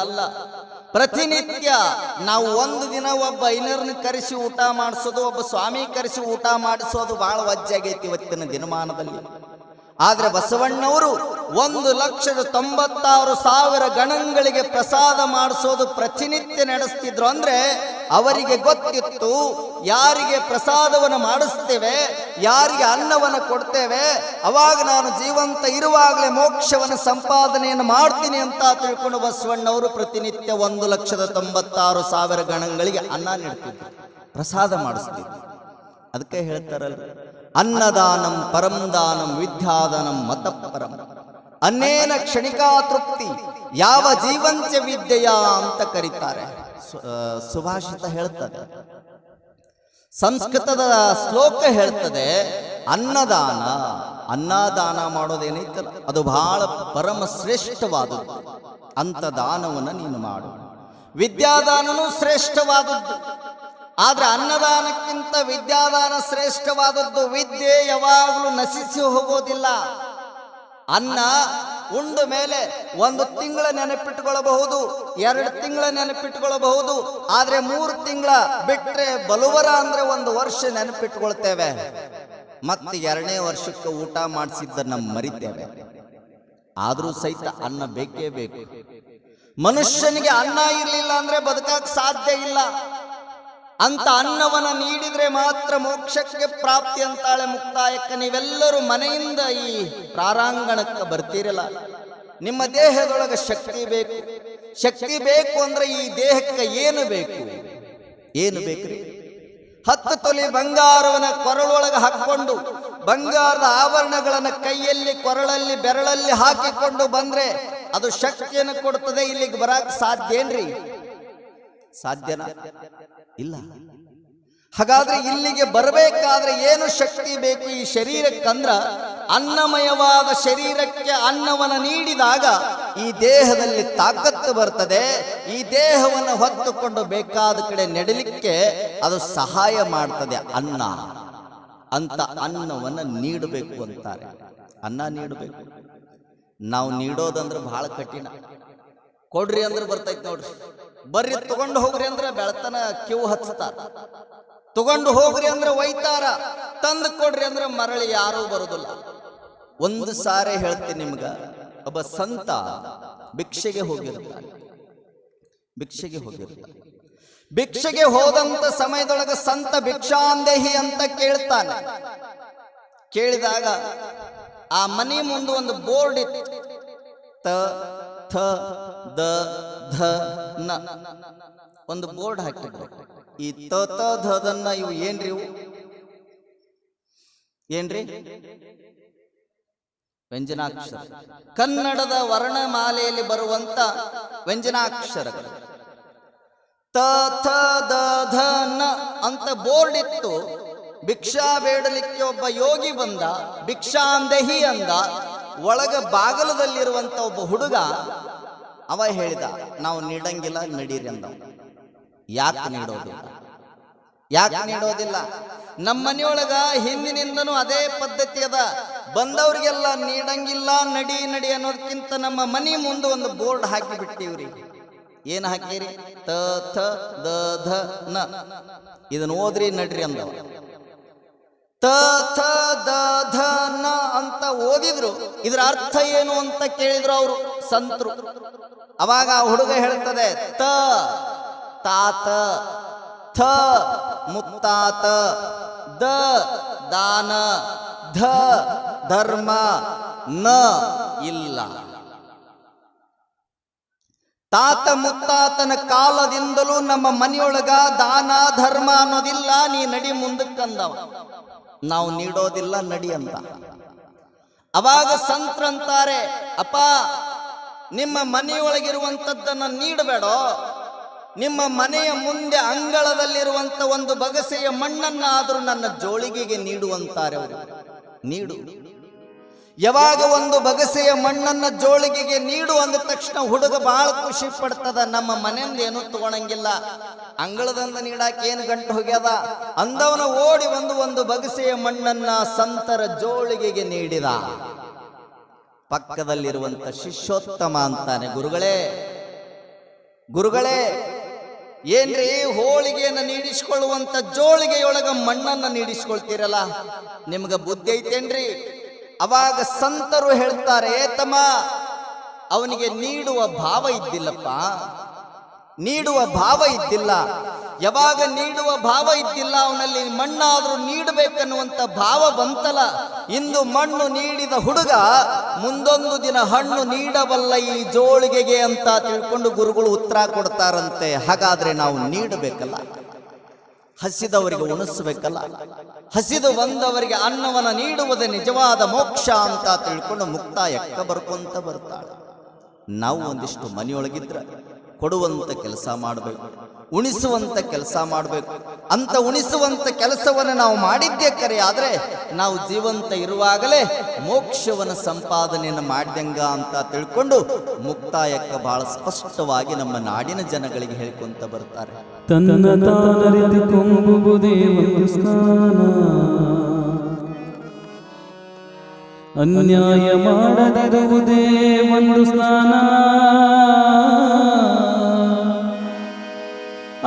ಅಲ್ಲ, ಪ್ರತಿನಿತ್ಯ ನಾವು ಒಂದು ದಿನ ಒಬ್ಬ ಐನರ್ನ ಕರೆಸಿ ಊಟ ಮಾಡಿಸೋದು, ಒಬ್ಬ ಸ್ವಾಮಿ ಕರೆಸಿ ಊಟ ಮಾಡಿಸೋದು ಬಹಳ ವಜ್ಜಾಗೈತಿ ಇವತ್ತಿನ ದಿನಮಾನದಲ್ಲಿ. ಆದ್ರೆ ಬಸವಣ್ಣವರು 1,96,000 ಗಣಗಳಿಗೆ ಪ್ರಸಾದ ಮಾಡಿಸೋದು ಪ್ರತಿನಿತ್ಯ ನಡೆಸ್ತಿದ್ರು. ಅಂದ್ರೆ ಅವರಿಗೆ ಗೊತ್ತಿತ್ತು, ಯಾರಿಗೆ ಪ್ರಸಾದವನ್ನು ಮಾಡಿಸ್ತೇವೆ, ಯಾರಿಗೆ ಅನ್ನವನ್ನು ಕೊಡ್ತೇವೆ, ಅವಾಗ ನಾನು ಜೀವಂತ ಇರುವಾಗಲೇ ಮೋಕ್ಷವನ್ನು ಸಂಪಾದನೆಯನ್ನು ಮಾಡ್ತೀನಿ ಅಂತ ತಿಳ್ಕೊಂಡು ಬಸವಣ್ಣವರು ಪ್ರತಿನಿತ್ಯ 1,96,000 ಗಣಗಳಿಗೆ ಅನ್ನ ನೀಡ್ತಿದ್ರು, ಪ್ರಸಾದ ಮಾಡಿಸ್ತಿದ್ರು. ಅದಕ್ಕೆ ಹೇಳ್ತಾರಲ್ಲ, ಅನ್ನದಾನಂ ಪರಂ ದಾನಂ ವಿದ್ಯಾದಾನಂ ಮತಪರಂ, ಅನ್ನೇನ ಕ್ಷಣಿಕಾ ತೃಪ್ತಿ ಯಾವ ಜೀವಂತ ವಿದ್ಯೆಯ ಅಂತ ಕರೀತಾರೆ. ಸುಭಾಷಿತ ಹೇಳ್ತದೆ, ಸಂಸ್ಕೃತದ ಶ್ಲೋಕ ಹೇಳ್ತದೆ, ಅನ್ನದಾನ ಮಾಡೋದೇನೈತಲ್ಲ ಅದು ಬಹಳ ಪರಮ ಶ್ರೇಷ್ಠವಾದದ್ದು. ಅಂತ ದಾನವನ್ನು ನೀನು ಮಾಡು. ವಿದ್ಯಾದಾನನೂ ಶ್ರೇಷ್ಠವಾದದ್ದು, ಆದ್ರೆ ಅನ್ನದಾನಕ್ಕಿಂತ ವಿದ್ಯಾದಾನ ಶ್ರೇಷ್ಠವಾದದ್ದು. ವಿದ್ಯೆ ಯಾವಾಗಲೂ ನಶಿಸಿ ಹೋಗೋದಿಲ್ಲ. ಅನ್ನ ಉಂಡ ಮೇಲೆ 1 ತಿಂಗಳ ನೆನಪಿಟ್ಟುಕೊಳ್ಳಬಹುದು, 2 ತಿಂಗಳ ನೆನಪಿಟ್ಟುಕೊಳ್ಳಬಹುದು, ಆದ್ರೆ 3 ತಿಂಗಳ ಬಿಟ್ರೆ ಬಲುವರ ಅಂದ್ರೆ 1 ವರ್ಷ ನೆನಪಿಟ್ಟುಕೊಳ್ತೇವೆ. ಮತ್ತೆ 2ನೇ ವರ್ಷಕ್ಕೆ ಊಟ ಮಾಡಿಸಿದ್ದ ನಮ್ಮ ಮರಿತೇವೆ. ಆದ್ರೂ ಸಹಿತ ಅನ್ನ ಬೇಕೇ ಬೇಕು. ಮನುಷ್ಯನಿಗೆ ಅನ್ನ ಇರಲಿಲ್ಲ ಅಂದ್ರೆ ಬದುಕಕ್ಕೆ ಸಾಧ್ಯ ಇಲ್ಲ. ಅಂತ ಅನ್ನವನ್ನ ನೀಡಿದ್ರೆ ಮಾತ್ರ ಮೋಕ್ಷಕ್ಕೆ ಪ್ರಾಪ್ತಿ ಅಂತಾಳೆ ಮುಕ್ತಾಯಕ್ಕೆ. ನೀವೆಲ್ಲರೂ ಮನೆಯಿಂದ ಈ ಪ್ರಾರಾಂಗಣಕ್ಕೆ ಬರ್ತೀರಲ್ಲ, ನಿಮ್ಮ ದೇಹದೊಳಗೆ ಶಕ್ತಿ ಬೇಕು. ಶಕ್ತಿ ಬೇಕು ಅಂದ್ರೆ ಈ ದೇಹಕ್ಕೆ ಏನು ಬೇಕ್ರಿ? 10 ತೊಲೆ ಬಂಗಾರವನ್ನ ಕೊರಳೊಳಗೆ ಹಾಕೊಂಡು, ಬಂಗಾರದ ಆಭರಣಗಳನ್ನ ಕೈಯಲ್ಲಿ, ಕೊರಳಲ್ಲಿ, ಬೆರಳಲ್ಲಿ ಹಾಕಿಕೊಂಡು ಬಂದ್ರೆ ಅದು ಶಕ್ತಿಯನ್ನು ಕೊಡ್ತದೆ. ಇಲ್ಲಿಗೆ ಬರಕ್ ಸಾಧ್ಯ ಏನ್ರಿ? ಸಾಧ್ಯನಾ? ಇಲ್ಲ. ಹಾಗಾದ್ರೆ ಇಲ್ಲಿಗೆ ಬರಬೇಕಾದ್ರೆ ಏನು ಶಕ್ತಿ ಬೇಕು ಈ ಶರೀರಕ್ಕಂದ್ರ? ಅನ್ನಮಯವಾದ ಶರೀರಕ್ಕೆ ಅನ್ನವನ್ನು ನೀಡಿದಾಗ ಈ ದೇಹದಲ್ಲಿ ತಾಕತ್ತು ಬರ್ತದೆ. ಈ ದೇಹವನ್ನು ಹೊತ್ತುಕೊಂಡು ಬೇಕಾದ ಕಡೆ ನೆಡಲಿಕ್ಕೆ ಅದು ಸಹಾಯ ಮಾಡ್ತದೆ ಅನ್ನ. ಅಂತ ಅನ್ನವನ್ನು ನೀಡಬೇಕು ಅಂತಾರೆ. ಅನ್ನ ನೀಡಬೇಕು. ನಾವು ನೀಡೋದಂದ್ರೆ ಬಹಳ ಕಠಿಣ. ಕೊಡ್ರಿ ಅಂದ್ರೆ ಬರ್ತೈತಿ ನೋಡ್ರಿ. ಬರ್ರಿ ತಗೊಂಡು ಹೋಗ್ರಿ ಅಂದ್ರೆ ಬೆಳತನ ಕ್ಯೂ ಹಚ್ತಾರ. ತಗೊಂಡು ಹೋಗ್ರಿ ಅಂದ್ರೆ ಒಯ್ತಾರ. ತಂದು ಕೊಡ್ರಿ ಅಂದ್ರೆ ಮರಳಿ ಯಾರೂ ಬರುದಿಲ್ಲ. ಒಂದು ಸಾರಿ ಹೇಳ್ತೀನಿ ನಿಮ್ಗ, ಒಬ್ಬ ಸಂತ ಭಿಕ್ಷೆಗೆ ಹೋಗಿರ್ತಾನೆ. ಭಿಕ್ಷೆಗೆ ಹೋದಂತ ಸಮಯದೊಳಗೆ ಸಂತ ಭಿಕ್ಷಾಂದೇಹಿ ಅಂತ ಕೇಳ್ತಾನೆ. ಕೇಳಿದಾಗ ಆ ಮನೆ ಮುಂದೆ ಒಂದು ಬೋರ್ಡ್ ಇತ್ತು. ತ ಥ ದ ಧ ನ ಒಂದು ಬೋರ್ಡ್ ಹಾಕಿದ್ರು. ಈ ತ ತ ಧ ದನ್ನ ಇವು ಏನ್ರಿ? ಇವು ಏನ್ರಿ? ವ್ಯಂಜನಾಕ್ಷರ. ಕನ್ನಡದ ವರ್ಣಮಾಲೆಯಲ್ಲಿ ಬರುವಂತ ವ್ಯಂಜನಾಕ್ಷರಗಳು. ತ ಥ ದ ಧ ನ ಅಂತ ಬೋರ್ಡ್ ಇತ್ತು. ಭಿಕ್ಷಾ ಬೇಡಲಿಕ್ಕೆ ಒಬ್ಬ ಯೋಗಿ ಬಂದ, ಭಿಕ್ಷಾಂದೇಹಿ ಅಂದ. ಒಳಗ ಬಾಗಲದಲ್ಲಿರುವಂತ ಒಬ್ಬ ಹುಡುಗ ಅವ ಹೇಳಿದ, ನಾವು ನೀಡಂಗಿಲ್ಲ, ನಡೀರಿ ಅಂದ. ಯಾಕೆ ನೀಡೋದಿಲ್ಲ? ಯಾಕೆ ನೀಡೋದಿಲ್ಲ? ನಮ್ಮ ಮನೆಯೊಳಗ ಹಿಂದಿನಿಂದನೂ ಅದೇ ಪದ್ಧತಿ ಅದ. ಬಂದವ್ರಿಗೆಲ್ಲ ನೀಡಂಗಿಲ್ಲ, ನಡಿ ನಡಿ ಅನ್ನೋದಕ್ಕಿಂತ ನಮ್ಮ ಮನೆ ಮುಂದೆ ಒಂದು ಬೋರ್ಡ್ ಹಾಕಿ ಬಿಟ್ಟಿವ್ರಿ. ಏನ್ ಹಾಕಿರಿ? ತ ಥ ದ ಧ ನ. ಇದನ್ನ ಓದ್ರಿ, ನಡ್ರಿ ಅಂದವ. ತ ಥ ದ ಧ ನ ಅಂತ ಓದಿದ್ರು. ಇದರ ಅರ್ಥ ಏನು ಅಂತ ಕೇಳಿದ್ರು ಅವರು ಸಂತರು. ಅವಾಗ ಆ ಹುಡುಗ ಹೇಳ್ತದೆ, ತ ತಾತ, ಥ ಮುತ್ತಾತ, ದ ದಾನ, ಧ ಧರ್ಮ, ನ ಇಲ್ಲ. ತಾತ ಮುತ್ತಾತನ ಕಾಲದಿಂದಲೂ ನಮ್ಮ ಮನೆಯೊಳಗ ದಾನ ಧರ್ಮ ಅನ್ನೋದಿಲ್ಲ, ನೀ ನಡಿ ಮುಂದಕ್ಕಂದವ. ನಾವು ನೀಡೋದಿಲ್ಲ, ನಡಿ ಅಂತ. ಅವಾಗ ಸಂತರಂತಾರೆ, ಅಪ್ಪ ನಿಮ್ಮ ಮನೆಯೊಳಗಿರುವಂಥದ್ದನ್ನು ನೀಡಬೇಡೋ, ನಿಮ್ಮ ಮನೆಯ ಮುಂದೆ ಅಂಗಳದಲ್ಲಿರುವಂತ ಒಂದು ಬಗಸೆಯ ಮಣ್ಣನ್ನಾದರೂ ನನ್ನ ಜೋಳಿಗೆಗೆ ನೀಡುವಂತಾರೆ ಅವರು. ನೀಡು. ಯಾವಾಗ ಒಂದು ಬಗಸೆಯ ಮಣ್ಣನ್ನ ಜೋಳಿಗೆಗೆ ನೀಡು ಅಂದ ತಕ್ಷಣ ಹುಡುಗ ಬಹಳ ಖುಷಿ ಪಡ್ತದ. ನಮ್ಮ ಮನೆಯಿಂದ ಏನೂ ತಗೊಳಂಗಿಲ್ಲ, ಅಂಗಳದಿಂದ ನೀಡಾಕ ಏನು ಗಂಟು ಹೋಗ್ಯದ ಅಂದವನ ಓಡಿ ಒಂದು ಬಗಸೆಯ ಮಣ್ಣನ್ನ ಸಂತರ ಜೋಳಿಗೆಗೆ ನೀಡಿದ. ಪಕ್ಕದಲ್ಲಿರುವಂತ ಶಿಷ್ಯೋತ್ತಮ ಅಂತಾನೆ, ಗುರುಗಳೇ ಏನ್ರಿ ಹೋಳಿಗೆಯನ್ನು ನೀಡಿಸಿಕೊಳ್ಳುವಂತ ಜೋಳಿಗೆಯೊಳಗ ಮಣ್ಣನ್ನ ನೀಡಿಸ್ಕೊಳ್ತೀರಲ್ಲ, ನಿಮ್ಗ ಬುದ್ಧಿ ಐತೇನ್ರಿ? ಅವಾಗ ಸಂತರು ಹೇಳ್ತಾರೆ, ತಮ್ಮ ಅವನಿಗೆ ನೀಡುವ ಭಾವ ಇದ್ದಿಲ್ಲಪ್ಪ, ನೀಡುವ ಭಾವ ಇದ್ದಿಲ್ಲ. ಯಾವಾಗ ನೀಡುವ ಭಾವ ಇದ್ದಿಲ್ಲ, ಅವನಲ್ಲಿ ಮಣ್ಣಾದ್ರೂ ನೀಡಬೇಕನ್ನುವಂತ ಭಾವ ಬಂತಲ್ಲ. ಇಂದು ಮಣ್ಣು ನೀಡಿದ ಹುಡುಗ ಮುಂದೊಂದು ದಿನ ಹಣ್ಣು ನೀಡಬಲ್ಲ ಈ ಜೋಳಿಗೆಗೆ ಅಂತ ತಿಳ್ಕೊಂಡು ಗುರುಗಳು ಉತ್ತರ ಕೊಡ್ತಾರಂತೆ. ಹಾಗಾದ್ರೆ ನಾವು ನೀಡಬೇಕಲ್ಲ, ಹಸಿದವರಿಗೆ ಉಣಿಸಬೇಕಲ್ಲ, ಹಸಿದು ಬಂದವರಿಗೆ ಅನ್ನವನ್ನ ನೀಡುವುದೇ ನಿಜವಾದ ಮೋಕ್ಷ ಅಂತ ತಿಳ್ಕೊಂಡು ಮುಕ್ತಾಯಕ್ಕ ಬರ್ಕೊಂತ ಬರ್ತಾಳೆ. ನಾವು ಒಂದಿಷ್ಟು ಮನೆಯೊಳಗಿದ್ರ ಕೊಡುವಂತ ಕೆಲಸ ಮಾಡಬೇಕು, ಉಣಿಸುವಂತ ಕೆಲಸ ಮಾಡಬೇಕು. ಅಂತ ಉಣಿಸುವಂತ ಕೆಲಸವನ್ನು ನಾವು ಮಾಡಿದ್ದೇ ಕರೆ, ಆದ್ರೆ ನಾವು ಜೀವಂತ ಇರುವಾಗಲೇ ಮೋಕ್ಷವನ್ನು ಸಂಪಾದನೆಯನ್ನು ಮಾಡಿದಂಗ ಅಂತ ತಿಳ್ಕೊಂಡು ಮುಕ್ತಾಯಕ್ಕ ಬಹಳ ಸ್ಪಷ್ಟವಾಗಿ ನಮ್ಮ ನಾಡಿನ ಜನಗಳಿಗೆ ಹೇಳ್ಕೊಂತ ಬರ್ತಾರೆ. ತನ್ನ ತಾನರಿದುಕೊಂಬುವುದೇ ಒಂದು ಸ್ನಾನ, ಅನ್ಯಾಯ ಮಾಡದಿರುವುದೇ ಒಂದು ಸ್ನಾನ,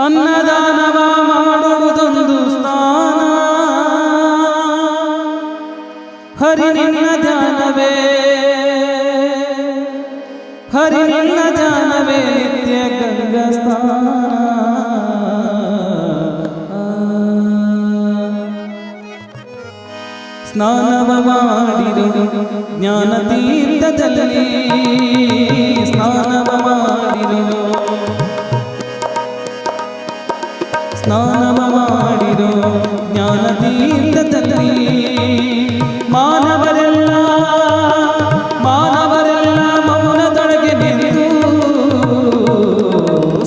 ಅನ್ನದಾನವ ಮಾಡುವುದೊಂದು ಸ್ನಾನ, ಹರಿ ನಿನ್ನ ಧ್ಯಾನವೇ, ಹರಿ ನಿನ್ನ ಧ್ಯಾನವೇ ನಿತ್ಯ ಗಂಗಾ ಸ್ನಾನ. ಸ್ನಾನವ ಮಾಡಿರು ಜ್ಞಾನ ತೀರ್ಥದಲ್ಲಿ, ಸ್ನಾನವ ಮಾಡಿರು, ಸ್ನಾನವ ಮಾಡಿರು ಜ್ಞಾನ ತೀರ್ಥದಲ್ಲಿ. ಮಾನವರೆಲ್ಲ ಮೌನದೊಳಗೆ ನಿಂತು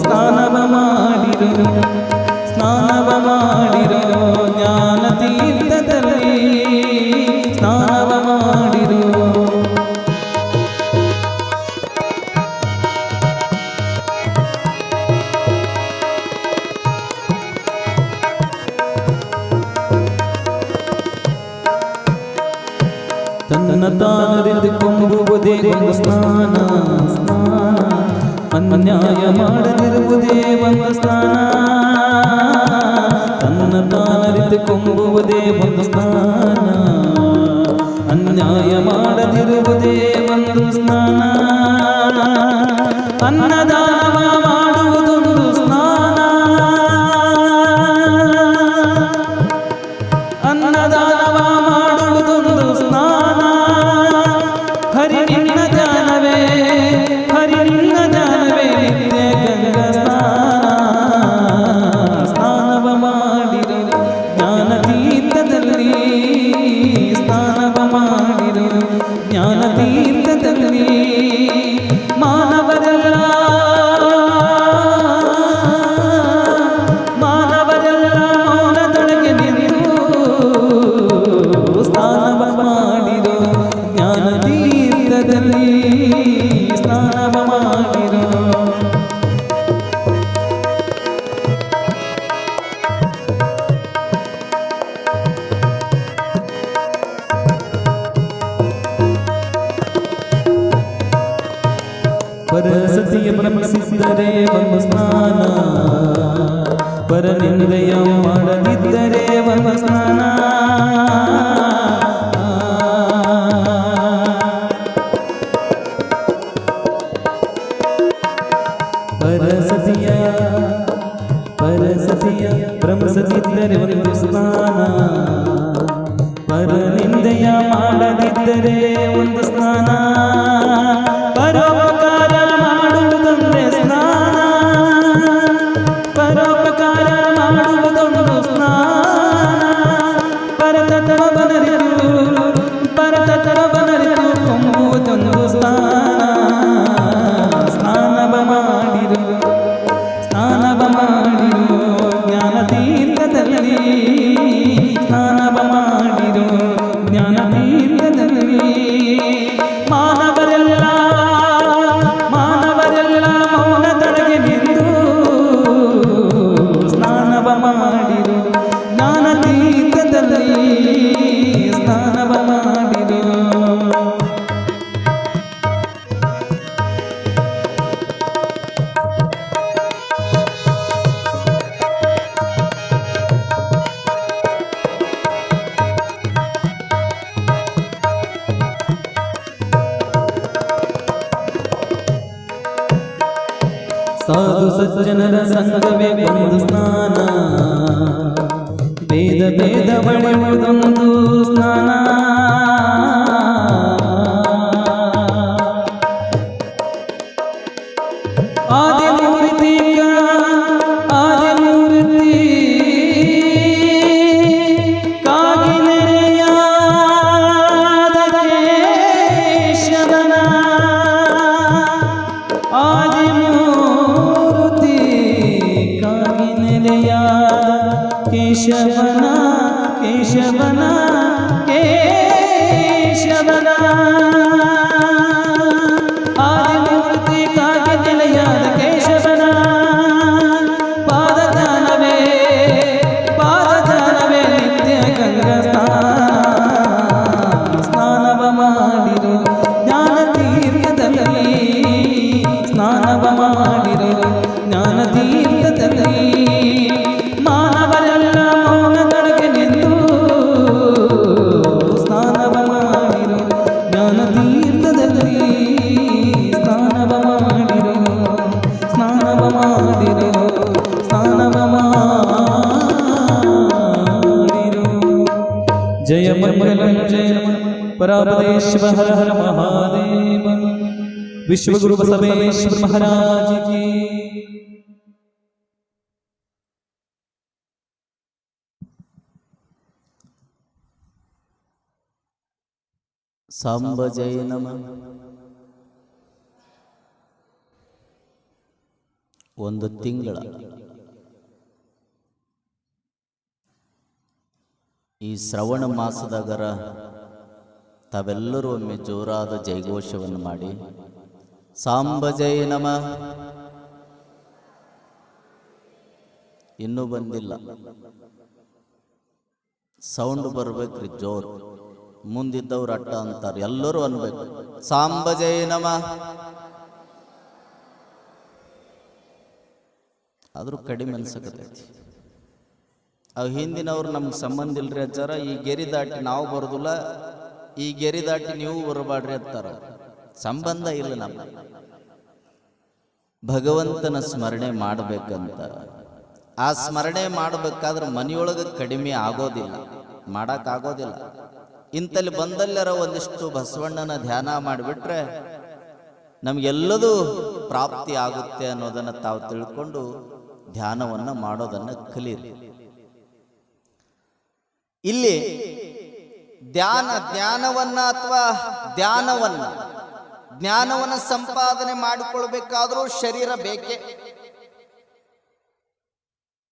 ಸ್ನಾನವ ಮಾಡಿರು, ಸ್ನಾನವ ಮಾಡಿರು ಜ್ಞಾನ ತೀರ್ಥದಲ್ಲಿ, ಸ್ನಾನವ ಮಾಡಿರು. ತನ್ನ ತಾನರಿದುಕೊಂಬುವುದೇ ಒಂದು ಸ್ನಾನ, ಅನ್ಯಾಯ ಮಾಡದಿರುವುದೇ ಒಂದು ಸ್ನಾನ, ತನ್ನ ತಾನರಿದುಕೊಂಬುವುದೇ ಒಂದು ಸ್ನಾನ, ಅನ್ಯಾಯ ಮಾಡದಿರುವುದೇ ಒಂದು ಸ್ನಾನ, ಅನ್ನದಾನವ ಮಾಡುವುದೊಂದು ಸ್ನಾನ, ಅನ್ನದಾನವ ಮಾಡುವುದೊಂದು ಪರನಿಂದೆಯ ಮಾಡದಿದ್ದರೆ ಒಂದು ಸ್ನಾನ ಪರಸತಿಯ ಭ್ರಮಿಸದಿದ್ದರೆ ಒಂದು ಸ್ನಾನ ಪರನಿಂದೆಯ ಮಾಡದಿದ್ದರೆ ಒಂದು ಸ್ನಾನ ಪರೋಪಕಾರ ಮಾಡುವುದೊಂದೇ ಸ್ನಾನ ಪರೋಪಕಾರ ಮಾಡುವುದೊಂದು ಸ್ನಾನ ಪರತತ್ವವನರಿತು ಕೊಂಬುವುದೊಂದು ಸ್ನಾನ ಸ್ನಾನವ ಮಾಡಿರು ಜ್ಞಾನತೀರ್ಥದಲ್ಲಿ ಸ್ನಾನವ ಮಾಡಿರು ಜ್ಞಾನತೀರ್ಥದಲ್ಲಿ ಮಾನವರೆಲ್ಲ ಮೌನದೊಳಗೆ ನಿಂತು ಸ್ನಾನವ ಮಾಡಿರು ಜ್ಞಾನತೀರ್ಥದಲ್ಲಿ ಸ್ನಾನವ ಮಾಡಿರು ಸಾಧು ಸಜ್ಜನರ ಸಂಘವೇ ಒಂದು ಸ್ನಾನ ಭೇದ ಬಳಿಯುವುದೊಂದು ಸ್ನಾನ ಆದಿಮೂರ್ತಿ ಕಾಗಿನೆಲೆಯಾದ ಕೇಶವನ ಕೇಶವನ ಆದಿಮೂರ್ತಿ ಕಾಗಿನೆಲೆಯಾದ ಕೇಶವನ ಪಾದದಾನವೇ ನಿತ್ಯ ಗಂಗಾ ಸ್ನಾನವ ಮಾಡಿರು ಜ್ಞಾನತೀರ್ಥದಲ್ಲಿ ಸ್ನಾನವ ಮಾಡಿರು ಜ್ಞಾನತೀರ್ಥದಲ್ಲಿ ಮಾನವರೆಲ್ಲ ಮೌನದೊಳಗೆ ನಿಂತು ಸ್ನಾನವ ಮಾಡಿರು ಜ್ಞಾನತೀರ್ಥದಲ್ಲಿ ಸ್ನಾನವ ಮಾಡಿರು ಜಯ ಮಂಗಲಂ ಜಯ ಪರಾಪದೇಶ್ವ ಹರ ಹರ ಮಹಾದೇವ ವಿಶ್ವಗುರು ಬಸವೇಶ್ವರ ಮಹಾರಾಜ ಕಿ ಸಾಂಬ ಜಯ ನಮ. ಒಂದು ತಿಂಗಳ ಈ ಶ್ರವಣ ಮಾಸದಾಗರ ತಾವೆಲ್ಲರೂ ಒಮ್ಮೆ ಜೋರಾದ ಜಯಘೋಷವನ್ನು ಮಾಡಿ ಸಾಂಬ ಜಯ ನಮ. ಇನ್ನೂ ಬಂದಿಲ್ಲ, ಸೌಂಡ್ ಬರ್ಬೇಕ್ರಿ ಜೋರ್. ಮುಂದಿದ್ದವ್ರು ಅಟ್ಟ ಅಂತಾರೆ, ಎಲ್ಲರೂ ಅನ್ಬೇಕು ಸಾಂಬ ಜಯ ನಮ. ಆದ್ರೂ ಕಡಿಮೆ ಅನ್ಸಕತೈತಿ. ಅವು ಹಿಂದಿನವ್ರು ನಮ್ಗೆ ಸಂಬಂಧ ಇಲ್ರಿ ಅಜ್ಜಾರ, ಈ ಗೆರಿ ದಾಟಿ ನಾವು ಬರೋದಿಲ್ಲ, ಈ ಗೆರಿ ದಾಟಿ ನೀವು ಬರಬಾಡ್ರಿ ಅಂತಾರ. ಸಂಬಂಧ ಇಲ್ಲ. ನಮ್ಮ ಭಗವಂತನ ಸ್ಮರಣೆ ಮಾಡಬೇಕಂತ. ಆ ಸ್ಮರಣೆ ಮಾಡಬೇಕಾದ್ರೆ ಮನೆಯೊಳಗೆ ಕಡಿಮೆ ಆಗೋದಿಲ್ಲ, ಮಾಡೋಕ್ಕಾಗೋದಿಲ್ಲ. ಇಂತಲ್ಲಿ ಬಂದಲ್ಲರ ಒಂದಿಷ್ಟು ಬಸವಣ್ಣನ ಧ್ಯಾನ ಮಾಡಿಬಿಟ್ರೆ ನಮಗೆಲ್ಲದೂ ಪ್ರಾಪ್ತಿ ಆಗುತ್ತೆ ಅನ್ನೋದನ್ನು ತಾವು ತಿಳ್ಕೊಂಡು ಧ್ಯಾನವನ್ನು ಮಾಡೋದನ್ನು ಕಲೀರಿ. ಇಲ್ಲಿ ಜ್ಞಾನವನ್ನ ಅಥವಾ ಜ್ಞಾನವನ್ನ ಸಂಪಾದನೆ ಮಾಡಿಕೊಳ್ಬೇಕಾದ್ರೂ ಶರೀರ ಬೇಕೇ.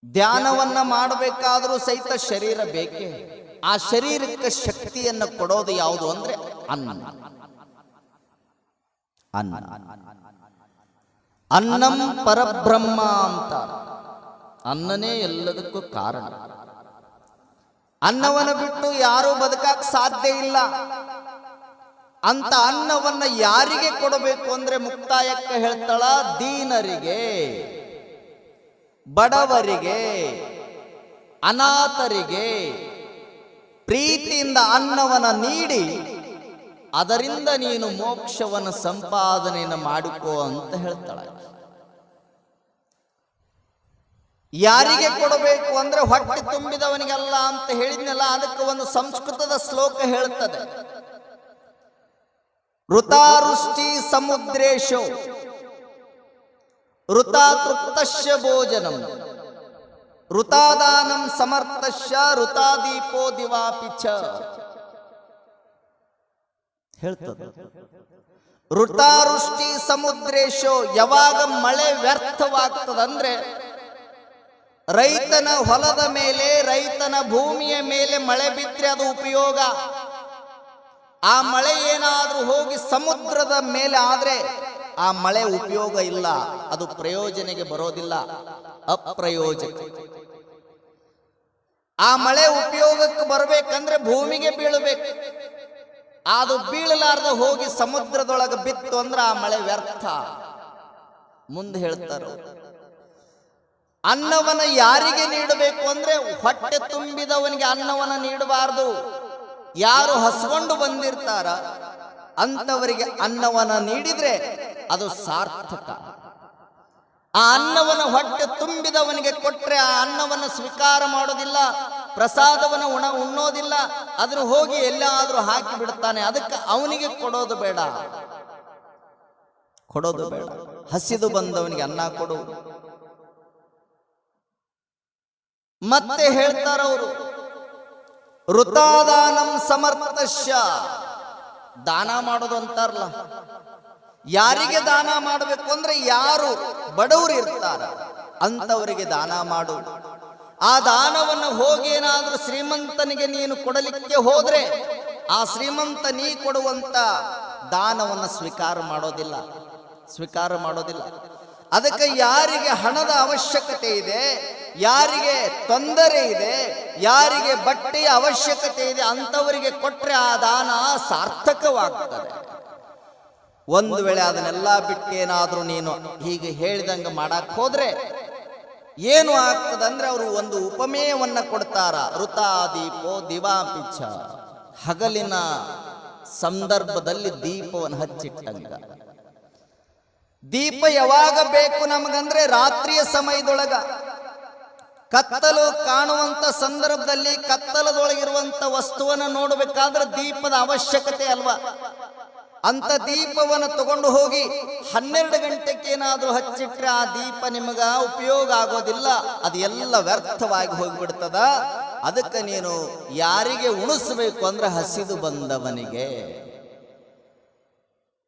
ಧ್ಯಾನವನ್ನ ಮಾಡಬೇಕಾದ್ರೂ ಸಹಿತ ಶರೀರ ಬೇಕೇ. ಆ ಶರೀರಕ್ಕೆ ಶಕ್ತಿಯನ್ನು ಕೊಡೋದು ಯಾವುದು ಅಂದ್ರೆ ಅನ್ನಂ ಪರಬ್ರಹ್ಮ ಅಂತ. ಅನ್ನನೇ ಎಲ್ಲದಕ್ಕೂ ಕಾರಣ. ಅನ್ನವನ್ನು ಬಿಟ್ಟು ಯಾರೂ ಬದುಕಕ್ಕೆ ಸಾಧ್ಯ ಇಲ್ಲ. ಅಂತ ಅನ್ನವನ್ನ ಯಾರಿಗೆ ಕೊಡಬೇಕು ಅಂದ್ರೆ ಮುಕ್ತಾಯಕ್ಕೆ ಹೇಳ್ತಾಳ, ದೀನರಿಗೆ, ಬಡವರಿಗೆ, ಅನಾಥರಿಗೆ ಪ್ರೀತಿಯಿಂದ ಅನ್ನವನ್ನು ನೀಡಿ ಅದರಿಂದ ನೀನು ಮೋಕ್ಷವನ್ನು ಸಂಪಾದನೆಯನ್ನು ಮಾಡಿಕೋ ಅಂತ ಹೇಳ್ತಾಳೆ. ಯಾರಿಗೆ ಕೊಡಬೇಕು ಅಂದ್ರೆ ಹೊಟ್ಟೆ ತುಂಬಿದವನಿಗೆಲ್ಲ ಅಂತ ಹೇಳಿದ್ನಲ್ಲ, ಅದಕ್ಕೆ ಒಂದು ಸಂಸ್ಕೃತದ ಶ್ಲೋಕ ಹೇಳ್ತದೆ, ಋತಾರುಷ್ಟಿ ಸಮುದ್ರೇಶೋ ಋತಾತೃಪ್ತಶ್ಯ ಭೋಜನಂ ಋತಾದಾನಂ ಸಮರ್ಥಶ್ಯ ಋತಾದೀಪೋ ದಿವಾಪಿಚ ಹೇಳ್ತದೆ. ಋತಾರುಷ್ಟಿ ಸಮುದ್ರೇಶೋ, ಯಾವಾಗ ಮಳೆ ವ್ಯರ್ಥವಾಗ್ತದಂದ್ರೆ ರೈತನ ಹೊಲದ ಮೇಲೆ, ರೈತನ ಭೂಮಿಯ ಮೇಲೆ ಮಳೆ ಬಿದ್ದರೆ ಅದು ಉಪಯೋಗ. ಆ ಮಳೆ ಏನಾದ್ರೂ ಹೋಗಿ ಸಮುದ್ರದ ಮೇಲೆ ಆದ್ರೆ ಆ ಮಳೆ ಉಪಯೋಗ ಇಲ್ಲ, ಅದು ಪ್ರಯೋಜನೆಗೆ ಬರೋದಿಲ್ಲ, ಅಪ್ರಯೋಜಕ. ಆ ಮಳೆ ಉಪಯೋಗಕ್ಕೆ ಬರಬೇಕಂದ್ರೆ ಭೂಮಿಗೆ ಬೀಳಬೇಕು. ಅದು ಬೀಳಲಾರ್ದ ಹೋಗಿ ಸಮುದ್ರದೊಳಗೆ ಬಿತ್ತು ಅಂದ್ರೆ ಆ ಮಳೆ ವ್ಯರ್ಥ. ಮುಂದೆ ಹೇಳ್ತಾರೆ, ಅನ್ನವನ್ನು ಯಾರಿಗೆ ನೀಡಬೇಕು ಅಂದ್ರೆ ಹೊಟ್ಟೆ ತುಂಬಿದವನಿಗೆ ಅನ್ನವನ್ನು ನೀಡಬಾರದು. ಯಾರು ಹಸ್ಕೊಂಡು ಬಂದಿರ್ತಾರ ಅಂತವರಿಗೆ ಅನ್ನವನ್ನು ನೀಡಿದ್ರೆ ಅದು ಸಾರ್ಥಕ. ಆ ಅನ್ನವನ್ನು ಹೊಟ್ಟೆ ತುಂಬಿದವನಿಗೆ ಕೊಟ್ರೆ ಆ ಅನ್ನವನ್ನು ಸ್ವೀಕಾರ ಮಾಡೋದಿಲ್ಲ, ಪ್ರಸಾದವನ್ನು ಉಣ್ಣೋದಿಲ್ಲ, ಅದನ್ನು ಹೋಗಿ ಎಲ್ಲಾದ್ರೂ ಹಾಕಿ ಬಿಡ್ತಾನೆ. ಅದಕ್ಕೆ ಅವನಿಗೆ ಕೊಡೋದು ಬೇಡ. ಹಸಿದು ಬಂದವನಿಗೆ ಅನ್ನ ಕೊಡು. ಮತ್ತೆ ಹೇಳ್ತಾರವರು, ಋತಾದಾನಂ ಸಮರ್ಥಶ್ಯ, ದಾನ ಮಾಡೋದು ಅಂತಾರಲ್ಲ, ಯಾರಿಗೆ ದಾನ ಮಾಡಬೇಕು ಅಂದ್ರೆ ಯಾರು ಬಡವರು ಇರ್ತಾರ ಅಂತವರಿಗೆ ದಾನ ಮಾಡು. ಆ ದಾನವನ್ನು ಹೋಗಿ ಏನಾದ್ರೂ ಶ್ರೀಮಂತನಿಗೆ ನೀನು ಕೊಡಲಿಕ್ಕೆ ಹೋದ್ರೆ ಆ ಶ್ರೀಮಂತ ನೀ ಕೊಡುವಂತ ದಾನವನ್ನು ಸ್ವೀಕಾರ ಮಾಡೋದಿಲ್ಲ. ಅದಕ್ಕೆ ಯಾರಿಗೆ ಹಣದ ಅವಶ್ಯಕತೆ ಇದೆ, ಯಾರಿಗೆ ತೊಂದರೆ ಇದೆ, ಯಾರಿಗೆ ಬಟ್ಟೆಯ ಅವಶ್ಯಕತೆ ಇದೆ ಅಂತವರಿಗೆ ಕೊಟ್ರೆ ಆ ದಾನ ಸಾರ್ಥಕವಾಗ್ತದೆ. ಒಂದು ವೇಳೆ ಅದನ್ನೆಲ್ಲ ಬಿಟ್ಟೇನಾದ್ರೂ ನೀನು ಹೀಗೆ ಹೇಳಿದಂಗೆ ಮಾಡಕ್ ಹೋದ್ರೆ ಏನು ಆಗ್ತದಂದ್ರೆ ಅವರು ಒಂದು ಉಪಮೇಯವನ್ನ ಕೊಡ್ತಾರ, ಋತಾದೀಪೋ ದಿವಾಪಿಚ, ಹಗಲಿನ ಸಂದರ್ಭದಲ್ಲಿ ದೀಪವನ್ನು ಹಚ್ಚಿಟ್ಟಂಗ. ದೀಪ ಯಾವಾಗ ಬೇಕು ನಮಗಂದ್ರೆ ರಾತ್ರಿಯ ಸಮಯದೊಳಗ ಕತ್ತಲು ಕಾಣುವಂತ ಸಂದರ್ಭದಲ್ಲಿ ಕತ್ತಲದೊಳಗಿರುವಂತ ವಸ್ತುವನ್ನು ನೋಡಬೇಕಾದ್ರೆ ದೀಪದ ಅವಶ್ಯಕತೆ ಅಲ್ವಾ. ಅಂತ ದೀಪವನ್ನು ತಗೊಂಡು ಹೋಗಿ 12 ಗಂಟೆಗೆ ಏನಾದ್ರೂ ಹಚ್ಚಿಟ್ರೆ ಆ ದೀಪ ನಿಮಗ ಉಪಯೋಗ ಆಗೋದಿಲ್ಲ, ಅದು ಎಲ್ಲ ವ್ಯರ್ಥವಾಗಿ ಹೋಗ್ಬಿಡ್ತದ. ಅದಕ್ಕೆ ನೀನು ಯಾರಿಗೆ ಉಣಿಸ್ಬೇಕು ಅಂದ್ರೆ ಹಸಿದು ಬಂದವನಿಗೆ.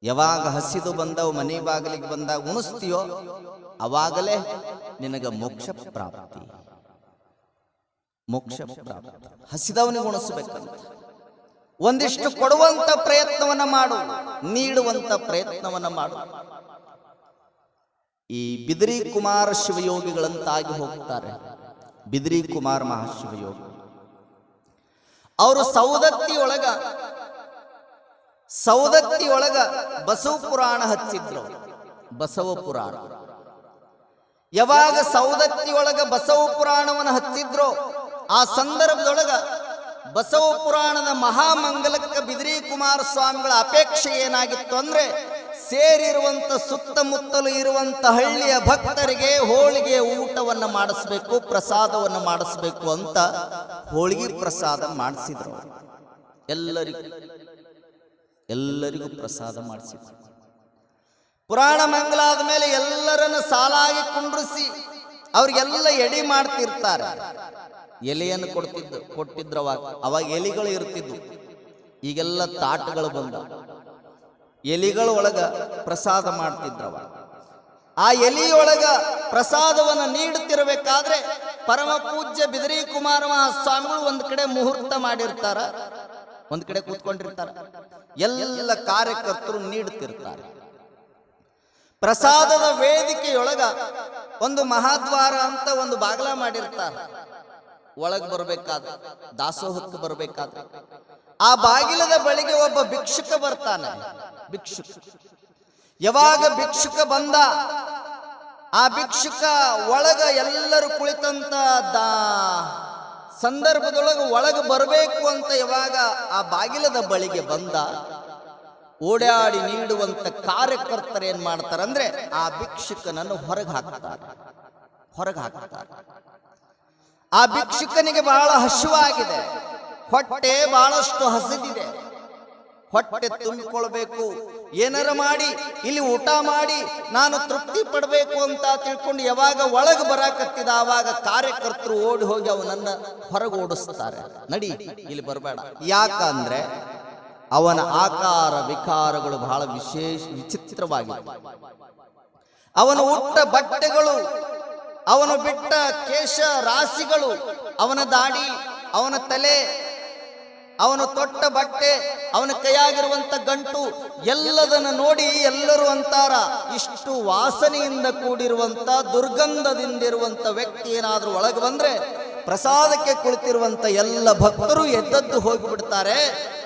ಯಾವಾಗ ಹಸಿದು ಬಂದವ ಮನೆ ಬಾಗಿಲಿಗೆ ಬಂದಾಗ ಉಣಿಸ್ತೀಯೋ ಅವಾಗಲೇ ನಿನಗೆ ಮೋಕ್ಷ ಪ್ರಾಪ್ತಿ. ಹಸಿದವನಿಗೆ ಉಣಿಸ್ಬೇಕಂತ ಒಂದಿಷ್ಟು ಕೊಡುವಂತ ಪ್ರಯತ್ನವನ್ನ ಮಾಡು, ನೀಡುವಂತ ಪ್ರಯತ್ನವನ್ನ ಮಾಡು. ಈ ಬಿದಿರಿ ಕುಮಾರ ಶಿವಯೋಗಿಗಳಂತಾಗಿ ಹೋಗ್ತಾರೆ. ಬಿದಿರಿ ಕುಮಾರ ಮಹಾಶಿವಯೋಗಿ ಅವರು ಸೌದತ್ತಿಯೊಳಗ ಬಸವ ಪುರಾಣ ಹಚ್ಚಿದ್ರು. ಬಸವ ಪುರಾಣ ಯಾವಾಗ ಸೌದತ್ತಿಯೊಳಗ ಬಸವ ಪುರಾಣವನ್ನು ಹಚ್ಚಿದ್ರು ಆ ಸಂದರ್ಭದೊಳಗ ಬಸವ ಪುರಾಣದ ಮಹಾಮಂಗಲಕ್ಕೆ ಬಿದಿರಿ ಕುಮಾರ ಸ್ವಾಮಿಗಳ ಅಪೇಕ್ಷೆ ಏನಾಗಿತ್ತು ಅಂದ್ರೆ ಸೇರಿರುವಂತ ಸುತ್ತಮುತ್ತಲು ಇರುವಂತ ಹಳ್ಳಿಯ ಭಕ್ತರಿಗೆ ಹೋಳಿಗೆ ಊಟವನ್ನು ಮಾಡಿಸ್ಬೇಕು, ಪ್ರಸಾದವನ್ನು ಮಾಡಿಸ್ಬೇಕು ಅಂತ ಹೋಳಿಗೆ ಪ್ರಸಾದ ಮಾಡಿಸಿದ್ರು. ಎಲ್ಲರಿಗೂ ಪ್ರಸಾದ ಮಾಡಿಸಿದ್ರು. ಪುರಾಣ ಮಂಗಲ ಆದ್ಮೇಲೆ ಎಲ್ಲರನ್ನು ಸಾಲಾಗಿ ಕುಂಡ್ರಿಸಿ ಅವ್ರಿಗೆಲ್ಲ ಎಡಿ ಮಾಡ್ತಿರ್ತಾರೆ. ಎಲೆಯನ್ನು ಕೊಟ್ಟಿದ್ರು. ಅವಾಗ ಎಲಿಗಳು ಇರ್ತಿದ್ವು, ಈಗೆಲ್ಲ ತಾಟಗಳು ಬಂದ. ಎಲಿಗಳ ಒಳಗ ಪ್ರಸಾದ ಮಾಡ್ತಿದ್ರವ. ಆ ಎಲಿಯೊಳಗ ಪ್ರಸಾದವನ್ನು ನೀಡುತ್ತಿರಬೇಕಾದ್ರೆ ಪರಮ ಪೂಜ್ಯ ಬಿದಿರಿ ಕುಮಾರ ಮಹಾಸ್ವಾಮಿಗಳು ಒಂದ್ ಕಡೆ ಮುಹೂರ್ತ ಮಾಡಿರ್ತಾರ, ಒಂದ್ ಕಡೆ ಕೂತ್ಕೊಂಡಿರ್ತಾರ. ಎಲ್ಲ ಕಾರ್ಯಕರ್ತರು ನೀಡುತ್ತಿರ್ತಾರೆ. ಪ್ರಸಾದದ ವೇದಿಕೆಯೊಳಗ ಒಂದು ಮಹಾದ್ವಾರ ಅಂತ ಒಂದು ಬಾಗಿಲ ಮಾಡಿರ್ತಾರೆ. ಒಳಗೆ ಬರಬೇಕಾದ್ರೆ, ದಾಸೋಹಕ್ಕೆ ಬರಬೇಕಾದ್ರೆ ಆ ಬಾಗಿಲದ ಬಳಿಗೆ ಒಬ್ಬ ಭಿಕ್ಷುಕ ಬರ್ತಾನೆ. ಯಾವಾಗ ಭಿಕ್ಷುಕ ಬಂದ, ಆ ಭಿಕ್ಷುಕ ಒಳಗ ಎಲ್ಲರೂ ಕುಳಿತಂತ ಸಂದರ್ಭದೊಳಗೆ ಒಳಗೆ ಬರಬೇಕು ಅಂತ ಯಾವಾಗ ಆ ಬಾಗಿಲದ ಬಳಿಗೆ ಬಂದ, ಓಡಾಡಿ ನೀಡುವಂತ ಕಾರ್ಯಕರ್ತರು ಏನ್ ಮಾಡ್ತಾರಂದ್ರೆ ಆ ಭಿಕ್ಷುಕನನ್ನು ಹೊರಗೆ ಹಾಕ್ತಾರೆ. ಆ ಭಿಕ್ಷುಕನಿಗೆ ಬಹಳ ಹಸಿವಾಗಿದೆ, ಹೊಟ್ಟೆ ಬಹಳಷ್ಟು ಹಸಿದಿದೆ. ಹೊಟ್ಟೆ ತುಂಬಿಕೊಳ್ಬೇಕು, ಏನಾರ ಮಾಡಿ ಇಲ್ಲಿ ಊಟ ಮಾಡಿ ನಾನು ತೃಪ್ತಿ ಪಡಬೇಕು ಅಂತ ತಿಳ್ಕೊಂಡು ಯಾವಾಗ ಒಳಗೆ ಬರಾಕತ್ತಿದ ಆವಾಗ ಕಾರ್ಯಕರ್ತರು ಓಡಿ ಹೋಗಿ ಅವನನ್ನ ಹೊರಗೆ ಓಡಿಸ್ತಾರೆ. ನಡಿ, ಇಲ್ಲಿ ಬರಬೇಡ. ಯಾಕಂದ್ರೆ ಅವನ ಆಕಾರ ವಿಕಾರಗಳು ಬಹಳ ವಿಚಿತ್ರವಾಗಿವೆ. ಅವನು ಉಟ್ಟ ಬಟ್ಟೆಗಳು, ಅವನು ಬಿಟ್ಟ ಕೇಶ ರಾಶಿಗಳು, ಅವನ ದಾಡಿ, ಅವನ ತಲೆ, ಅವನು ತೊಟ್ಟ ಬಟ್ಟೆ, ಅವನ ಕೈಯಾಗಿರುವಂತ ಗಂಟು ಎಲ್ಲದನ್ನು ನೋಡಿ ಎಲ್ಲರೂ ಅಂತಾರ, ಇಷ್ಟು ವಾಸನೆಯಿಂದ ಕೂಡಿರುವಂತ ದುರ್ಗಂಧದಿಂದಿರುವಂತ ವ್ಯಕ್ತಿ ಏನಾದ್ರೂ ಒಳಗೆ ಬಂದ್ರೆ ಪ್ರಸಾದಕ್ಕೆ ಕುಳಿತಿರುವಂತ ಎಲ್ಲ ಭಕ್ತರು ಎದ್ದದ್ದು ಹೋಗಿಬಿಡ್ತಾರೆ,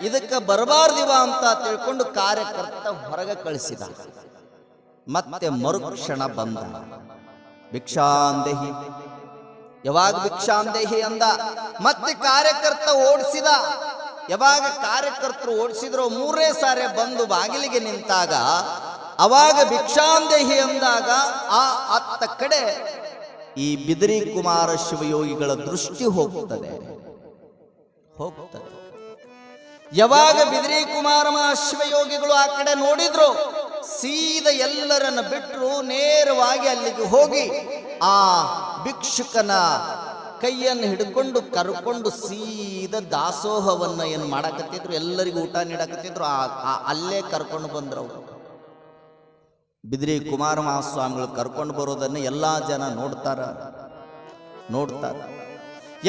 ಇದಕ್ಕೆ ಬರಬಾರ್ದಿವ ಅಂತ ತಿಳ್ಕೊಂಡು ಕಾರ್ಯಕರ್ತ ಹೊರಗೆ ಕಳಿಸಿದ. ಮತ್ತೆ ಮರುಕ್ಷಣ ಬಂದ ಭಿಕ್ಷಾಂದೇಹಿ. ಯಾವಾಗ ಭಿಕ್ಷಾಂದೇಹಿ ಅಂದ, ಮತ್ತೆ ಕಾರ್ಯಕರ್ತ ಓಡಿಸಿದ. ಯಾವಾಗ ಕಾರ್ಯಕರ್ತರು ಓಡಿಸಿದ್ರು ಮೂರೇ ಸಾರಿ ಬಂದು ಬಾಗಿಲಿಗೆ ನಿಂತಾಗ ಅವಾಗ ಭಿಕ್ಷಾಂದೇಹಿ ಅಂದಾಗ ಆ ಅತ್ತ ಕಡೆ ಈ ಬಿದಿರಿ ಕುಮಾರ ಶಿವಯೋಗಿಗಳ ದೃಷ್ಟಿ ಹೋಗ್ತದೆ. ಯಾವಾಗ ಬಿದಿರಿ ಕುಮಾರ ಶಿವಯೋಗಿಗಳು ಆ ಕಡೆ ನೋಡಿದ್ರು, ಸೀದಾ ಎಲ್ಲರನ್ನ ಬಿಟ್ಟರು, ನೇರವಾಗಿ ಅಲ್ಲಿಗೆ ಹೋಗಿ ಆ ಭಿಕ್ಷುಕನ ಕೈಯನ್ನು ಹಿಡ್ಕೊಂಡು ಕರ್ಕೊಂಡು ಸೀದಾ ದಾಸೋಹವನ್ನ ಏನ್ ಮಾಡಕತ್ತಿದ್ರು, ಎಲ್ಲರಿಗೂ ಊಟ ನೀಡಕತ್ತಿದ್ರು, ಅಲ್ಲೇ ಕರ್ಕೊಂಡು ಬಂದ್ರು. ಬಿದಿರಿ ಕುಮಾರ ಮಹಾಸ್ವಾಮಿಗಳು ಕರ್ಕೊಂಡು ಬರೋದನ್ನ ಎಲ್ಲಾ ಜನ ನೋಡ್ತಾರ.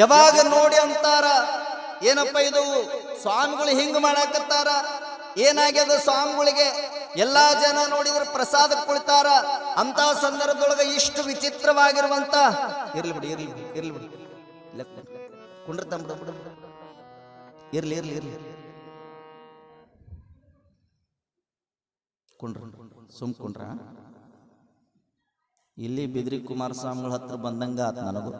ಯಾವಾಗ ನೋಡಿ ಅಂತಾರ, ಏನಪ್ಪ ಇದು ಸ್ವಾಮಿಗಳು ಹಿಂಗ್ ಮಾಡಕತ್ತಾರ, ಏನಾಗ್ಯದ ಸ್ವಾಮಿಗಳಿಗೆ? ಎಲ್ಲಾ ಜನ ನೋಡಿದ್ರೆ ಪ್ರಸಾದ ಕುಳಿತಾರ. ಅಂತ ಸಂದರ್ಭದೊಳಗೆ ಇಷ್ಟು ವಿಚಿತ್ರವಾಗಿರುವಂತ ಇರ್ಲಿ ಬಿಡಿ ಕುಂಡ್ರ ತಂಬಿಡ ಇರ್ಲಿ ಸುಮ್ಕೊಂಡ್ರ. ಇಲ್ಲಿ ಬಿದಿರಿ ಕುಮಾರಸ್ವಾಮಿಗಳ ಹತ್ರ ಬಂದಂಗ ಆತ್ ನನಗೂ.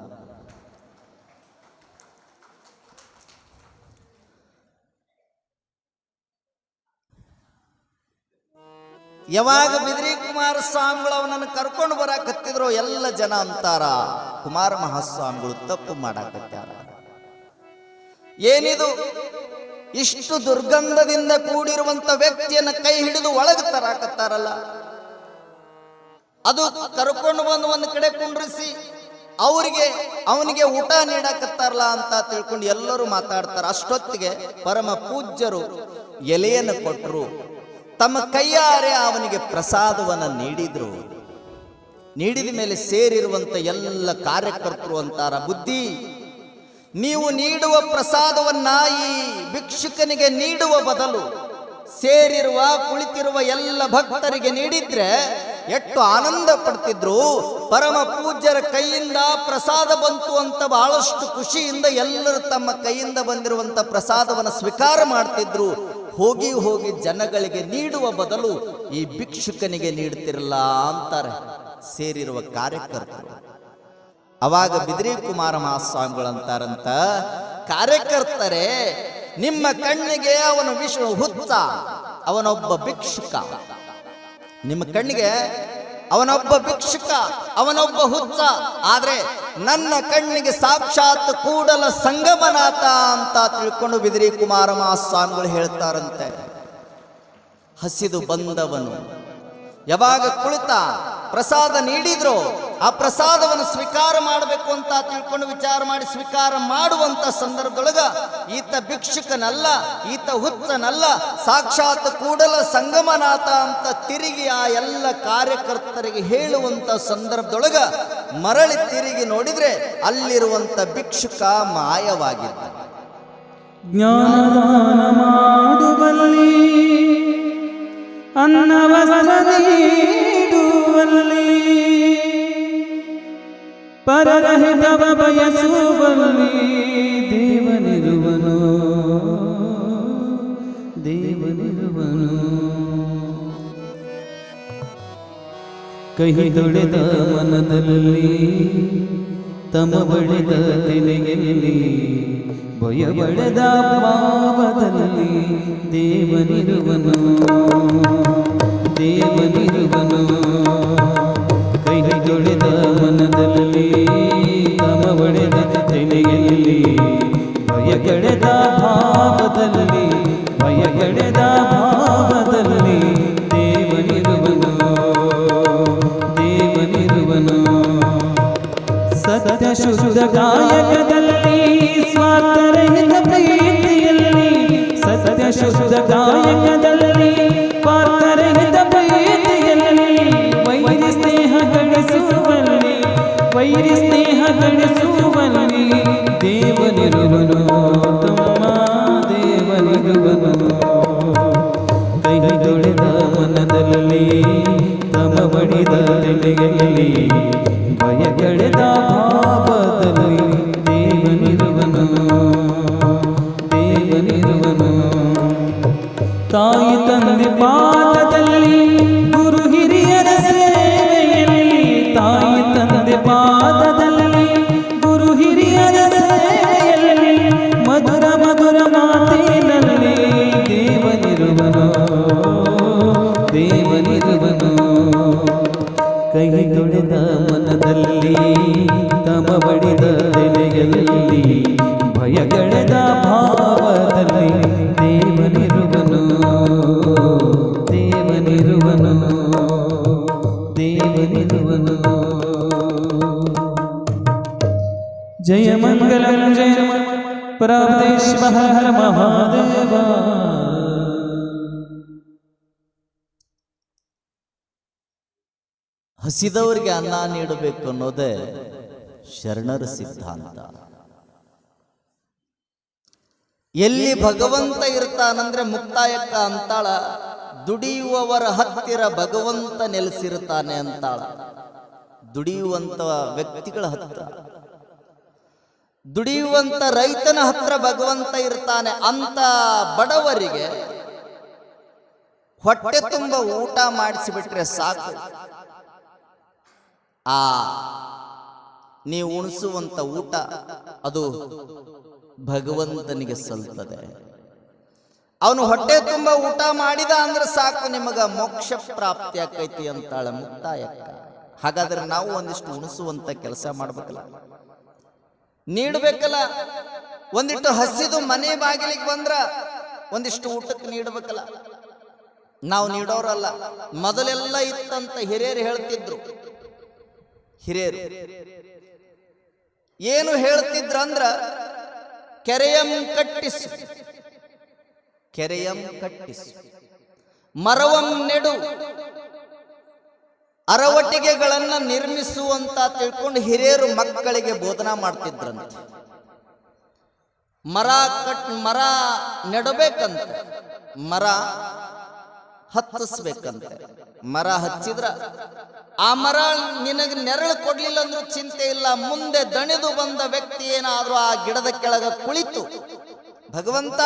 ಯಾವಾಗ ಬಿದಿರಿ ಕುಮಾರಸ್ವಾಮಿಗಳು ಅವನನ್ನು ಕರ್ಕೊಂಡು ಬರಾಕತ್ತಿದ್ರು ಎಲ್ಲ ಜನ ಅಂತಾರ, ಕುಮಾರ ಮಹಾಸ್ವಾಮಿಗಳು ತಪ್ಪು ಮಾಡಾಕತ್ಯಾರ. ಏನಿದು ಇಷ್ಟು ದುರ್ಗಂಧದಿಂದ ಕೂಡಿರುವಂತ ವ್ಯಕ್ತಿಯನ್ನ ಕೈ ಹಿಡಿದು ಒಳಗೆ ತರಾಕತ್ತಾರಲ್ಲ, ಅದು ಕರ್ಕೊಂಡು ಬಂದು ಒಂದು ಕಡೆ ಕುಂಡ್ರಿಸಿ ಅವನಿಗೆ ಊಟ ನೀಡಾಕತ್ತಾರಲ್ಲ ಅಂತ ತಿಳ್ಕೊಂಡು ಎಲ್ಲರೂ ಮಾತಾಡ್ತಾರ. ಅಷ್ಟೊತ್ತಿಗೆ ಪರಮ ಪೂಜ್ಯರು ಎಲೆಯನ್ನು ಕೊಟ್ಟರು, ತಮ್ಮ ಕೈಯಾರೆ ಅವನಿಗೆ ಪ್ರಸಾದವನ್ನ ನೀಡಿದ್ರು. ನೀಡಿದ ಮೇಲೆ ಸೇರಿರುವಂತ ಎಲ್ಲ ಕಾರ್ಯಕರ್ತರು ಅಂತಾರ, ಬುದ್ಧಿ, ನೀವು ನೀಡುವ ಪ್ರಸಾದವನ್ನ ಈ ಭಿಕ್ಷುಕನಿಗೆ ನೀಡುವ ಬದಲು ಸೇರಿರುವ ಕುಳಿತಿರುವ ಎಲ್ಲ ಭಕ್ತರಿಗೆ ನೀಡಿದ್ರೆ ಎಷ್ಟು ಆನಂದ ಪಡ್ತಿದ್ರು. ಪರಮ ಪೂಜ್ಯರ ಕೈಯಿಂದ ಪ್ರಸಾದ ಬಂತು ಅಂತ ಬಹಳಷ್ಟು ಖುಷಿಯಿಂದ ಎಲ್ಲರೂ ತಮ್ಮ ಕೈಯಿಂದ ಬಂದಿರುವಂತ ಪ್ರಸಾದವನ್ನು ಸ್ವೀಕಾರ ಮಾಡ್ತಿದ್ರು. ಹೋಗಿ ಜನಗಳಿಗೆ ನೀಡುವ ಬದಲು ಈ ಭಿಕ್ಷುಕನಿಗೆ ನೀಡ್ತಿರಲ್ಲ ಅಂತಾರೆ ಸೇರಿರುವ ಕಾರ್ಯಕರ್ತರು. ಅವಾಗ ಬಿದಿರಿ ಕುಮಾರ ಮಹಾಸ್ವಾಮಿಗಳಂತಾರಂತ, ಕಾರ್ಯಕರ್ತರೇ, ನಿಮ್ಮ ಕಣ್ಣಿಗೆ ಅವನು ಹುಚ್ಚ, ಅವನೊಬ್ಬ ಭಿಕ್ಷುಕ. ನಿಮ್ಮ ಕಣ್ಣಿಗೆ ಅವನೊಬ್ಬ ಭಿಕ್ಷುಕ, ಅವನೊಬ್ಬ ಹುಚ್ಚ. ಆದ್ರೆ ನನ್ನ ಕಣ್ಣಿಗೆ ಸಾಕ್ಷಾತ್ ಕೂಡಲ ಸಂಗಮನಾಥ ಅಂತ ತಿಳ್ಕೊಂಡು ಬಿದಿರಿ ಕುಮಾರ ಮಹಾಸ್ವಾಮಿಗಳು ಹೇಳ್ತಾರಂತೆ. ಹಸಿದು ಬಂದವನು ಯಾವಾಗ ಕುಳಿತ ಪ್ರಸಾದ ನೀಡಿದ್ರು ಆ ಪ್ರಸಾದವನ್ನು ಸ್ವೀಕಾರ ಮಾಡಬೇಕು ಅಂತ ತಿಳ್ಕೊಂಡು ವಿಚಾರ ಮಾಡಿ ಸ್ವೀಕಾರ ಮಾಡುವಂತ ಸಂದರ್ಭದೊಳಗ ಈತ ಭಿಕ್ಷುಕನಲ್ಲ, ಈತ ಹುಚ್ಚನಲ್ಲ, ಸಾಕ್ಷಾತ್ ಕೂಡಲ ಸಂಗಮನಾಥ ಅಂತ ತಿರುಗಿ ಆ ಎಲ್ಲ ಕಾರ್ಯಕರ್ತರಿಗೆ ಹೇಳುವಂತ ಸಂದರ್ಭದೊಳಗ ಮರಳಿ ತಿರುಗಿ ನೋಡಿದ್ರೆ ಅಲ್ಲಿರುವಂತ ಭಿಕ್ಷುಕ ಮಾಯವಾಗಿದ್ದ. ಜ್ಞಾನದಾನ ಮಾಡುವಲ್ಲಿ, ಅನ್ನವಸ್ತ್ರ ನೀಡುವಲ್ಲಿ, ಪರರಹಿತವ ಬಯಸುವಲ್ಲಿ ದೇವನಿರುವನು. ಕೈ ತೊಳೆದ ಮನದಲ್ಲಿ ತಮ ಬಳಿದ ತೆನೆಯಲ್ಲಿ ಭಯ ಬಳೆದ ಭಾವದಲ್ಲಿ ದೇವನಿರುವನು ದೇವನಿರುವನು ಕೈ ತೊಳೆದ ಮನದಲ್ಲಿ ತಮ ಬಳೆದ ತೆನೆಯಲ್ಲಿ ಭಯ ಕಳೆದ ಭಾವದಲ್ಲಿ ಭಯ ಕಳೆದ ಭಾವದಲ್ಲಿ ದೇವನಿರುವನು ದೇವನಿರುವನು ಸತ್ಯ ಶುದ್ಧ ಕಾಯಕದಲ್ಲಿ ಸ್ವಾರ್ಥರಹಿತ ಪ್ರೀತಿಯಲ್ಲಿ ಸತ್ಯ ಶುದ್ಧ ಕಾಯಕದಲ್ಲಿ ಸ್ವಾರ್ಥರಹಿತ ಪ್ರೀತಿಯಲ್ಲಿ ವೈರಿ ಸ್ನೇಹ ಗಳಿಸುವಲ್ಲಿ ವೈರಿ ಸ್ನೇಹ ಗಳಿಸುವಲ್ಲಿ ದೇವನಿರುವನು ತಮ್ಮ ದೇವನಿರುವನು ಕೈ ತೊಳೆದ ಮನದಲ್ಲಿ ತಮ ಬಡಿದ ತೆಲೆಯಲ್ಲಿ ಭಯ ಕಳೆದ ಭಾವದಲ್ಲಿ ದೇವನಿರುವನು ದೇವನಿರುವನು ತಾಯಿ ತಂದೆ ಪಾದದಲ್ಲಿ ಗುರು ಹಿರಿಯರ ಸೇವೆಯಲ್ಲಿ ತಾಯಿ ತಂದೆ ಪಾದದಲ್ಲಿ ಗುರು ಹಿರಿಯರ ಸೇವೆಯಲ್ಲಿ ಮಧುರ ಮಧುರ ಮಾತಿನಲ್ಲಿ ದೇವನಿರುವನು ದೇವನಿರುವನು ಕೈ ತೊಳೆದ ಮನದಲ್ಲಿ ತಮ ಬಡಿದ ತೆಲೆಯಲ್ಲಿ ಭಯ ಕಳೆದ ಭಾವದಲ್ಲಿ ದೇವನಿರುವನು ದೇವನಿರುವನು ದೇವನಿರುವನು ಜಯ ಮಂಗಲಂ ಜಯ ಪರಾದೇಶ ಹರ ಮಹಾದೇವ ಹಸಿದವರಿಗೆ ಅನ್ನ ನೀಡಬೇಕು ಅನ್ನೋದೇ ಶರಣರ ಸಿದ್ಧಾಂತ. ಎಲ್ಲಿ ಭಗವಂತ ಇರ್ತಾನಂದ್ರೆ ಮುಕ್ತಾಯಕ್ಕ ಅಂತಾಳ, ದುಡಿಯುವವರ ಹತ್ತಿರ ಭಗವಂತ ನೆಲೆಸಿರ್ತಾನೆ ಅಂತಾಳ. ದುಡಿಯುವಂತ ವ್ಯಕ್ತಿಗಳ ಹತ್ರ, ದುಡಿಯುವಂತ ರೈತನ ಹತ್ರ ಭಗವಂತ ಇರ್ತಾನೆ. ಅಂತ ಬಡವರಿಗೆ ಹೊಟ್ಟೆ ತುಂಬ ಊಟ ಮಾಡಿಸಿಬಿಟ್ರೆ ಸಾಕು. ನೀವು ಉಣಿಸುವಂತ ಊಟ ಅದು ಭಗವಂತನಿಗೆ ಸಲ್ತದೆ. ಅವನು ಹೊಟ್ಟೆ ತುಂಬ ಊಟ ಮಾಡಿದ ಅಂದ್ರೆ ಸಾಕು, ನಿಮಗ ಮೋಕ್ಷ ಪ್ರಾಪ್ತಿ ಆಕೈತಿ ಅಂತಾಳ ಮುಕ್ತಾಯಕ್ಕ. ಹಾಗಾದ್ರೆ ನಾವು ಒಂದಿಷ್ಟು ಉಣಿಸುವಂತ ಕೆಲಸ ಮಾಡ್ಬೇಕಲ್ಲ, ನೀಡ್ಬೇಕಲ್ಲ. ಒಂದಿಷ್ಟು ಹಸಿದು ಮನೆ ಬಾಗಿಲಿಗೆ ಬಂದ್ರ ಒಂದಿಷ್ಟು ಊಟಕ್ಕೆ ನೀಡ್ಬೇಕಲ್ಲ. ನಾವು ನೀಡೋರಲ್ಲ. ಮೊದಲೆಲ್ಲ ಇತ್ತಂತ ಹಿರಿಯರು ಹೇಳ್ತಿದ್ರು. ಹಿರಿಯರು ಏನು ಹೇಳ್ತಿದ್ರಂದ್ರ, ಕೆರೆಯಂ ಕಟ್ಟಿಸು, ಕೆರೆಯಂ ಕಟ್ಟಿಸು, ಮರವಂ ನೆಡು, ಅರವಟಿಗೆಗಳನ್ನ ನಿರ್ಮಿಸುವಂತ ತಿಳ್ಕೊಂಡು ಹಿರಿಯರು ಮಕ್ಕಳಿಗೆ ಬೋಧನಾ ಮಾಡ್ತಿದ್ರಂತೆ. ಮರ ನೆಡಬೇಕಂತ, ಮರ ಹತ್ತಿಸ್ಬೇಕಂತೆ. ಮರ ಹಚ್ಚಿದ್ರ ಆ ಮರ ನಿನಗೆ ನೆರಳು ಕೊಡ್ಲಿಲ್ಲ ಅಂದ್ರೂ ಚಿಂತೆ ಇಲ್ಲ, ಮುಂದೆ ದಣಿದು ಬಂದ ವ್ಯಕ್ತಿ ಏನಾದ್ರೂ ಆ ಗಿಡದ ಕೆಳಗ ಕುಳಿತು ಭಗವಂತ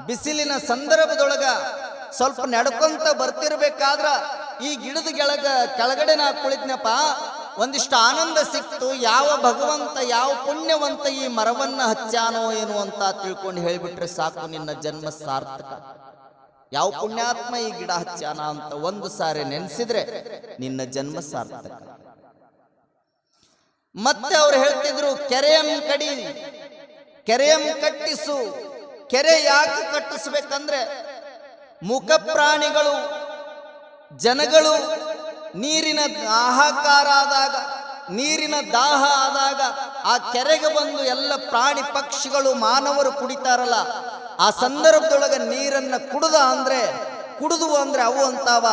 ಬಿಸಿಲಿನ ಸಂದರ್ಭದೊಳಗ ಸ್ವಲ್ಪ ನಡ್ಕೊಂತ ಬರ್ತಿರ್ಬೇಕಾದ್ರ ಈ ಗಿಡದ ಕೆಳಗಡೆ ನಾ ಕುಳಿತನಪ್ಪ, ಒಂದಿಷ್ಟು ಆನಂದ ಸಿಕ್ತು, ಯಾವ ಭಗವಂತ ಯಾವ ಪುಣ್ಯವಂತ ಈ ಮರವನ್ನ ಹಚ್ಚಾನೋ ಏನು ಅಂತ ತಿಳ್ಕೊಂಡು ಹೇಳಿಬಿಟ್ರೆ ಸಾಕು, ನಿನ್ನ ಜನ್ಮ ಸಾರ್ಥಕ. ಯಾವ ಪುಣ್ಯಾತ್ಮ ಈ ಗಿಡ ಹಚ್ಚಾನ ಅಂತ ಒಂದು ಸಾರಿ ನೆನೆಸಿದ್ರೆ ನಿನ್ನ ಜನ್ಮ ಸಾರ್ಥಕ. ಮತ್ತೆ ಅವ್ರು ಹೇಳ್ತಿದ್ರು, ಕೆರೆಯಂ ಕಡಿ, ಕೆರೆಯಂ ಕಟ್ಟಿಸು. ಕೆರೆ ಯಾಕೆ ಕಟ್ಟಿಸ್ಬೇಕಂದ್ರೆ ಮುಖ ಪ್ರಾಣಿಗಳು ಜನಗಳು ನೀರಿನ ಹಾಹಾಕಾರ ಆದಾಗ, ನೀರಿನ ದಾಹ ಆದಾಗ ಆ ಕೆರೆಗೆ ಬಂದು ಎಲ್ಲ ಪ್ರಾಣಿ ಪಕ್ಷಿಗಳು ಮಾನವರು ಕುಡಿತಾರಲ್ಲ, ಆ ಸಂದರ್ಭದೊಳಗೆ ನೀರನ್ನ ಕುಡಿದು ಅಂದ್ರೆ ಅವು ಅಂತಾವ,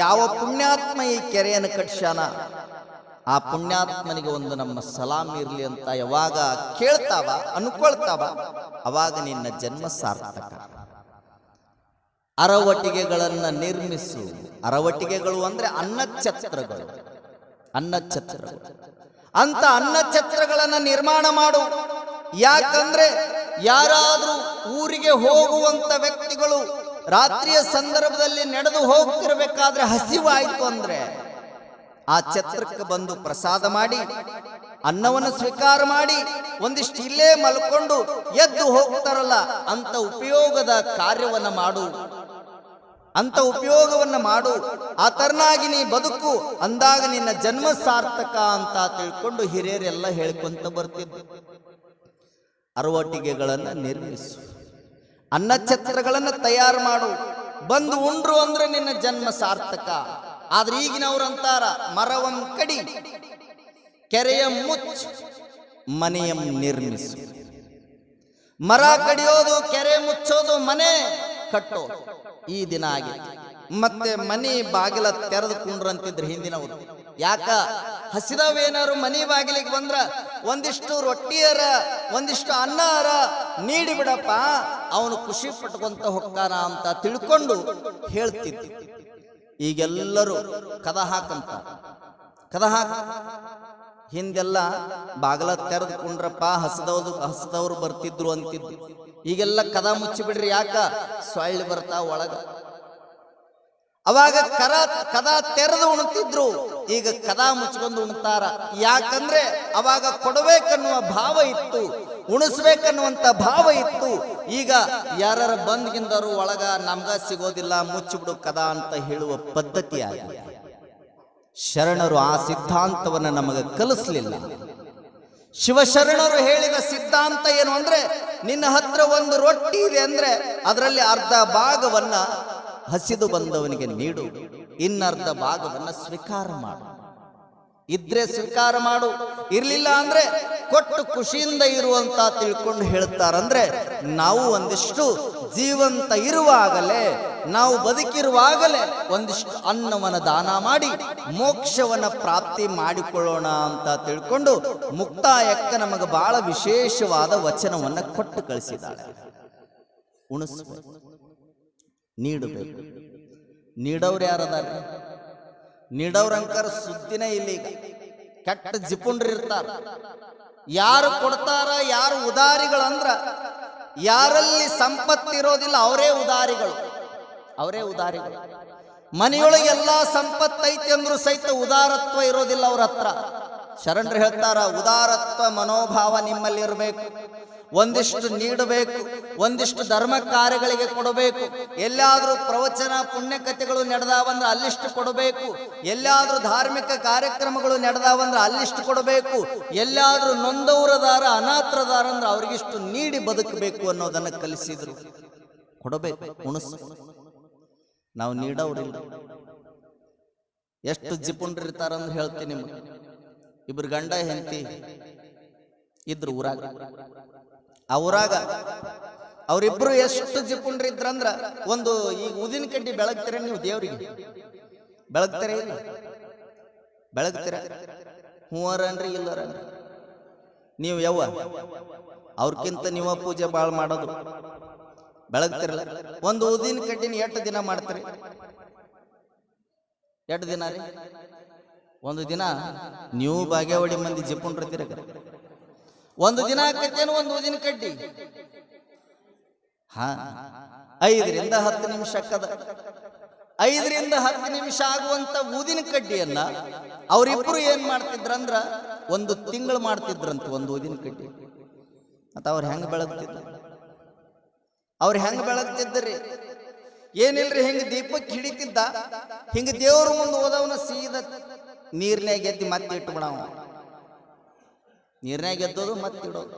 ಯಾವ ಪುಣ್ಯಾತ್ಮ ಈ ಕೆರೆಯನ್ನು ಕಟ್ಸ್ಯಾನ ಆ ಪುಣ್ಯಾತ್ಮನಿಗೆ ಒಂದು ನಮ್ಮ ಸಲಾಮ್ ಇರ್ಲಿ ಅಂತ ಯಾವಾಗ ಕೇಳ್ತಾವ ಅನ್ಕೊಳ್ತಾವ, ಅವಾಗ ನಿನ್ನ ಜನ್ಮ ಸಾರ್ಥಕ. ಅರವಟಿಗೆಗಳನ್ನ ನಿರ್ಮಿಸು. ಅರವಟಿಗೆಗಳು ಅಂದ್ರೆ ಅನ್ನಛತ್ರಗಳು, ಅನ್ನಛತ್ರಗಳು. ಅಂತ ಅನ್ನಛತ್ರಗಳನ್ನ ನಿರ್ಮಾಣ ಮಾಡು. ಯಾಕಂದ್ರೆ ಯಾರಾದ್ರೂ ಊರಿಗೆ ಹೋಗುವಂತ ವ್ಯಕ್ತಿಗಳು ರಾತ್ರಿಯ ಸಂದರ್ಭದಲ್ಲಿ ನಡೆದು ಹೋಗ್ತಿರ್ಬೇಕಾದ್ರೆ ಹಸಿವಾಯ್ತು ಅಂದ್ರೆ ಆ ಛತ್ರಕ್ಕೆ ಬಂದು ಪ್ರಸಾದ ಮಾಡಿ ಅನ್ನವನ್ನು ಸ್ವೀಕಾರ ಮಾಡಿ ಒಂದಿಷ್ಟು ಇಲ್ಲೇ ಮಲ್ಕೊಂಡು ಎದ್ದು ಹೋಗ್ತಾರಲ್ಲ ಅಂತ ಉಪಯೋಗದ ಕಾರ್ಯವನ್ನ ಮಾಡು, ಅಂತ ಉಪಯೋಗವನ್ನ ಮಾಡು, ಆ ತರನಾಗಿ ನೀ ಬದುಕು ಅಂದಾಗ ನಿನ್ನ ಜನ್ಮ ಸಾರ್ಥಕ ಅಂತ ತಿಳ್ಕೊಂಡು ಹಿರಿಯರೆಲ್ಲ ಹೇಳ್ಕೊಂತ ಬರ್ತಿದ್ರು. ಅರವಟ್ಟಿಗೆಗಳನ್ನ ನಿರ್ಮಿಸು, ಅನ್ನಛತ್ರಗಳನ್ನ ತಯಾರು ಮಾಡು, ಬಂದು ಉಂಡ್ರು ಅಂದ್ರೆ ನಿನ್ನ ಜನ್ಮ ಸಾರ್ಥಕ. ಆದ್ರೆ ಈಗಿನವ್ರು ಅಂತಾರ ಮರವಂ ಕಡಿ ಕೆರೆಯ ಮುಚ್ಚ ಮನೆಯಂ ನಿರ್ಮಿಸು. ಮರ ಕಡಿಯೋದು, ಕೆರೆ ಮುಚ್ಚೋದು, ಮನೆ ಕಟ್ಟೋ ಈ ದಿನ ಆಗಿದೆ. ಮತ್ತೆ ಮನಿ ಬಾಗಿಲ ತೆರೆದು ಕುಂಡ್ರಂತಿದ್ರು ಹಿಂದಿನವರು. ಯಾಕ ಹಸಿದವೇನಾರು ಮನಿ ಬಾಗಿಲಿಗೆ ಬಂದ್ರ ಒಂದಿಷ್ಟು ರೊಟ್ಟಿಯರ ಒಂದಿಷ್ಟು ಅನ್ನರ ನೀಡಿ ಬಿಡಪ್ಪ, ಅವನು ಖುಷಿ ಪಟ್ಕೊಂತ ಹೋಗ್ತಾನ ಅಂತ ತಿಳ್ಕೊಂಡು ಹೇಳ್ತಿದ್ರು. ಈಗೆಲ್ಲರೂ ಕದ ಹಾಕಂತ ಕದ ಹಾಕ. ಹಿಂದೆಲ್ಲ ಬಾಗಲ ತೆರೆದು ಕುಂಡ್ರಪ್ಪ ಹಸದವ್ರು ಬರ್ತಿದ್ರು ಅಂತಿದ್ರು. ಈಗೆಲ್ಲ ಕದ ಮುಚ್ಚಿಬಿಡ್ರಿ, ಯಾಕ ಸೊಳ್ಳೆ ಬರ್ತಾ ಒಳಗ. ಅವಾಗ ಕದ ತೆರೆದು ಉಣ್ತಿದ್ರು, ಈಗ ಕದ ಮುಚ್ಕೊಂಡು ಉಣ್ತಾರ. ಯಾಕಂದ್ರೆ ಅವಾಗ ಕೊಡಬೇಕನ್ನುವ ಭಾವ ಇತ್ತು, ಉಣಿಸ್ಬೇಕನ್ನುವಂತ ಭಾವ ಇತ್ತು. ಈಗ ಯಾರ ಬಂದ್ಗಿಂದರು ಒಳಗ ನಮ್ಗ ಸಿಗೋದಿಲ್ಲ, ಮುಚ್ಚಿಬಿಡು ಕದ ಅಂತ ಹೇಳುವ ಪದ್ಧತಿ ಆಗಿದೆ. ಶರಣರು ಆ ಸಿದ್ಧಾಂತವನ್ನ ನಮಗೆ ಕಲಿಸ್ಲಿಲ್ಲ. ಶಿವಶರಣರು ಹೇಳಿದ ಸಿದ್ಧಾಂತ ಏನು ಅಂದ್ರೆ, ನಿನ್ನ ಹತ್ರ ಒಂದು ರೊಟ್ಟಿ ಇದೆ ಅಂದ್ರೆ ಅದರಲ್ಲಿ ಅರ್ಧ ಭಾಗವನ್ನ ಹಸಿದು ಬಂದವನಿಗೆ ನೀಡು, ಇನ್ನರ್ಧ ಭಾಗವನ್ನ ಸ್ವೀಕಾರ ಮಾಡು. ಇದ್ರೆ ಸ್ವೀಕಾರ ಮಾಡು, ಇರ್ಲಿಲ್ಲ ಅಂದ್ರೆ ಕೊಟ್ಟು ಖುಷಿಯಿಂದ ಇರುವಂತ ತಿಳ್ಕೊಂಡು ಹೇಳ್ತಾರಂದ್ರೆ, ನಾವು ಒಂದಿಷ್ಟು ಜೀವಂತ ಇರುವಾಗಲೇ, ನಾವು ಬದುಕಿರುವಾಗಲೇ ಒಂದಿಷ್ಟು ಅನ್ನವನ್ನ ದಾನ ಮಾಡಿ ಮೋಕ್ಷವನ್ನ ಪ್ರಾಪ್ತಿ ಮಾಡಿಕೊಳ್ಳೋಣ ಅಂತ ತಿಳ್ಕೊಂಡು ಮುಕ್ತಾಯಕ್ಕ ನಮಗೆ ಬಹಳ ವಿಶೇಷವಾದ ವಚನವನ್ನ ಕೊಟ್ಟು ಕಳಿಸಿದ್ದಾಳೆ. ಉಣಿಸ್ಬೇಕು, ನೀಡಬೇಕು. ನೀಡವ್ರು ಯಾರದಾರ? ನೀಡವ್ರಂಕರ ಸುದ್ದಿನೇ ಇಲ್ಲ. ಈಗ ಕೆಟ್ಟ ಜಿಪುಂಡ್ರಿ ಇರ್ತಾರ. ಯಾರು ಕೊಡ್ತಾರ, ಯಾರು ಉದಾರಿಗಳಂದ್ರ, ಯಾರಲ್ಲಿ ಸಂಪತ್ತಿರೋದಿಲ್ಲ ಅವರೇ ಉದಾರಿಗಳು, ಅವರೇ ಉದಾರಿಗಳು. ಮನೆಯೊಳಗೆ ಎಲ್ಲಾ ಸಂಪತ್ತೈತಿ ಅಂದ್ರೂ ಸಹಿತ ಉದಾರತ್ವ ಇರೋದಿಲ್ಲ ಅವ್ರ ಹತ್ರ. ಶರಣರು ಹೇಳ್ತಾರ, ಉದಾರತ್ವ ಮನೋಭಾವ ನಿಮ್ಮಲ್ಲಿ ಇರಬೇಕು. ಒಂದಿಷ್ಟು ನೀಡಬೇಕು, ಒಂದಿಷ್ಟು ಧರ್ಮ ಕಾರ್ಯಗಳಿಗೆ ಕೊಡಬೇಕು. ಎಲ್ಲಾದ್ರೂ ಪ್ರವಚನ ಪುಣ್ಯಕಥೆಗಳು ನಡೆದಾವಂದ್ರೆ ಅಲ್ಲಿಷ್ಟು ಕೊಡಬೇಕು. ಎಲ್ಲಾದ್ರೂ ಧಾರ್ಮಿಕ ಕಾರ್ಯಕ್ರಮಗಳು ನಡೆದಾವಂದ್ರೆ ಅಲ್ಲಿಷ್ಟು ಕೊಡಬೇಕು. ಎಲ್ಲಾದ್ರೂ ನೊಂದವರದಾರ ಅನಾಥರದಾರ ಅಂದ್ರೆ ಅವ್ರಿಗಿಷ್ಟು ನೀಡಿ ಬದುಕಬೇಕು ಅನ್ನೋದನ್ನ ಕಲಿಸಿದ್ರು. ಕೊಡಬೇಕು, ಉಣಿಸ್. ನಾವು ನೀಡವ್ರಿಲ್ಲ. ಎಷ್ಟು ಜಿಪುಂಡ್ರಿರ್ತಾರಂದ್ರೆ ಹೇಳ್ತೀನಿ ನಿಮ್ಗೆ. ಇಬ್ರು ಗಂಡ ಹೆಂಡತಿ ಇದ್ರು ಊರಾಗ. ಆ ಊರಾಗ ಅವರಿಬ್ರು ಎಷ್ಟು ಜಿಪುಂಡ್ರಿದ್ರಂದ್ರ, ಒಂದು ಈಗ ಉದಿನ ಕಡ್ಡಿ ಬೆಳಗ್ತೀರ ನೀವು ದೇವ್ರಿಗೆ? ಬೆಳಗ್ತೀರ ಇಲ್ಲ? ಬೆಳಗ್ತೀರ? ಹೂವರನ್ರಿ ಇಲ್ಲರನ್ರಿ? ನೀವು ಯವ್ವ ಅವ್ರಕ್ಕಿಂತ ನೀವ ಪೂಜೆ ಬಾಳ ಮಾಡೋದು. ಬೆಳಗ್ತಿರಲ್ಲ. ಒಂದು ಉದಿನ ಕಡ್ಡಿನ ಎಷ್ಟು ದಿನ ಮಾಡ್ತೀರಿ? ಎಷ್ಟು ದಿನ ರೀ? ಒಂದು ದಿನ ನೀವು ಬಾಗೇವಾಡಿ ಮಂದಿ ಜಿಪುಂಡ್ರಿರ್ತೀರ. ಒಂದು ದಿನ ಆಕತ್ತೇನು ಒಂದು ಊದಿನ ಕಡ್ಡಿ? 5 ರಿಂದ 10 ನಿಮಿಷ ಆಕ್ಕದ. 5 ರಿಂದ 10 ನಿಮಿಷ ಆಗುವಂತ ಊದಿನ ಕಡ್ಡಿಯನ್ನ ಅವರಿಬ್ರು ಏನ್ ಮಾಡ್ತಿದ್ರಂದ್ರ ಒಂದು ತಿಂಗಳು ಮಾಡ್ತಿದ್ರಂತ ಒಂದು ಊದಿನ ಕಡ್ಡಿ. ಮತ್ತ ಅವ್ರು ಹೆಂಗ ಬೆಳಗ್ತಿದ್ರು? ಅವ್ರು ಹೆಂಗ ಬೆಳಗ್ತಿದ್ರಿ? ಏನಿಲ್ರಿ, ಹಿಂಗ ದೀಪಕ್ಕೆ ಹಿಡಿತಿದ್ದ, ಹಿಂಗ ದೇವ್ರ ಮುಂದೆ ಹೋದವನ ಸೀದ ನೀರ್ನ್ಯಾಗ ಎದ್ದಿ ಮತ್ತೆ ಇಟ್ಟು ಬಿಡವ. ನೀರ್ನ್ಯಾಗ ಎದ್ದೋದು ಮತ್ತಿಡೋದು.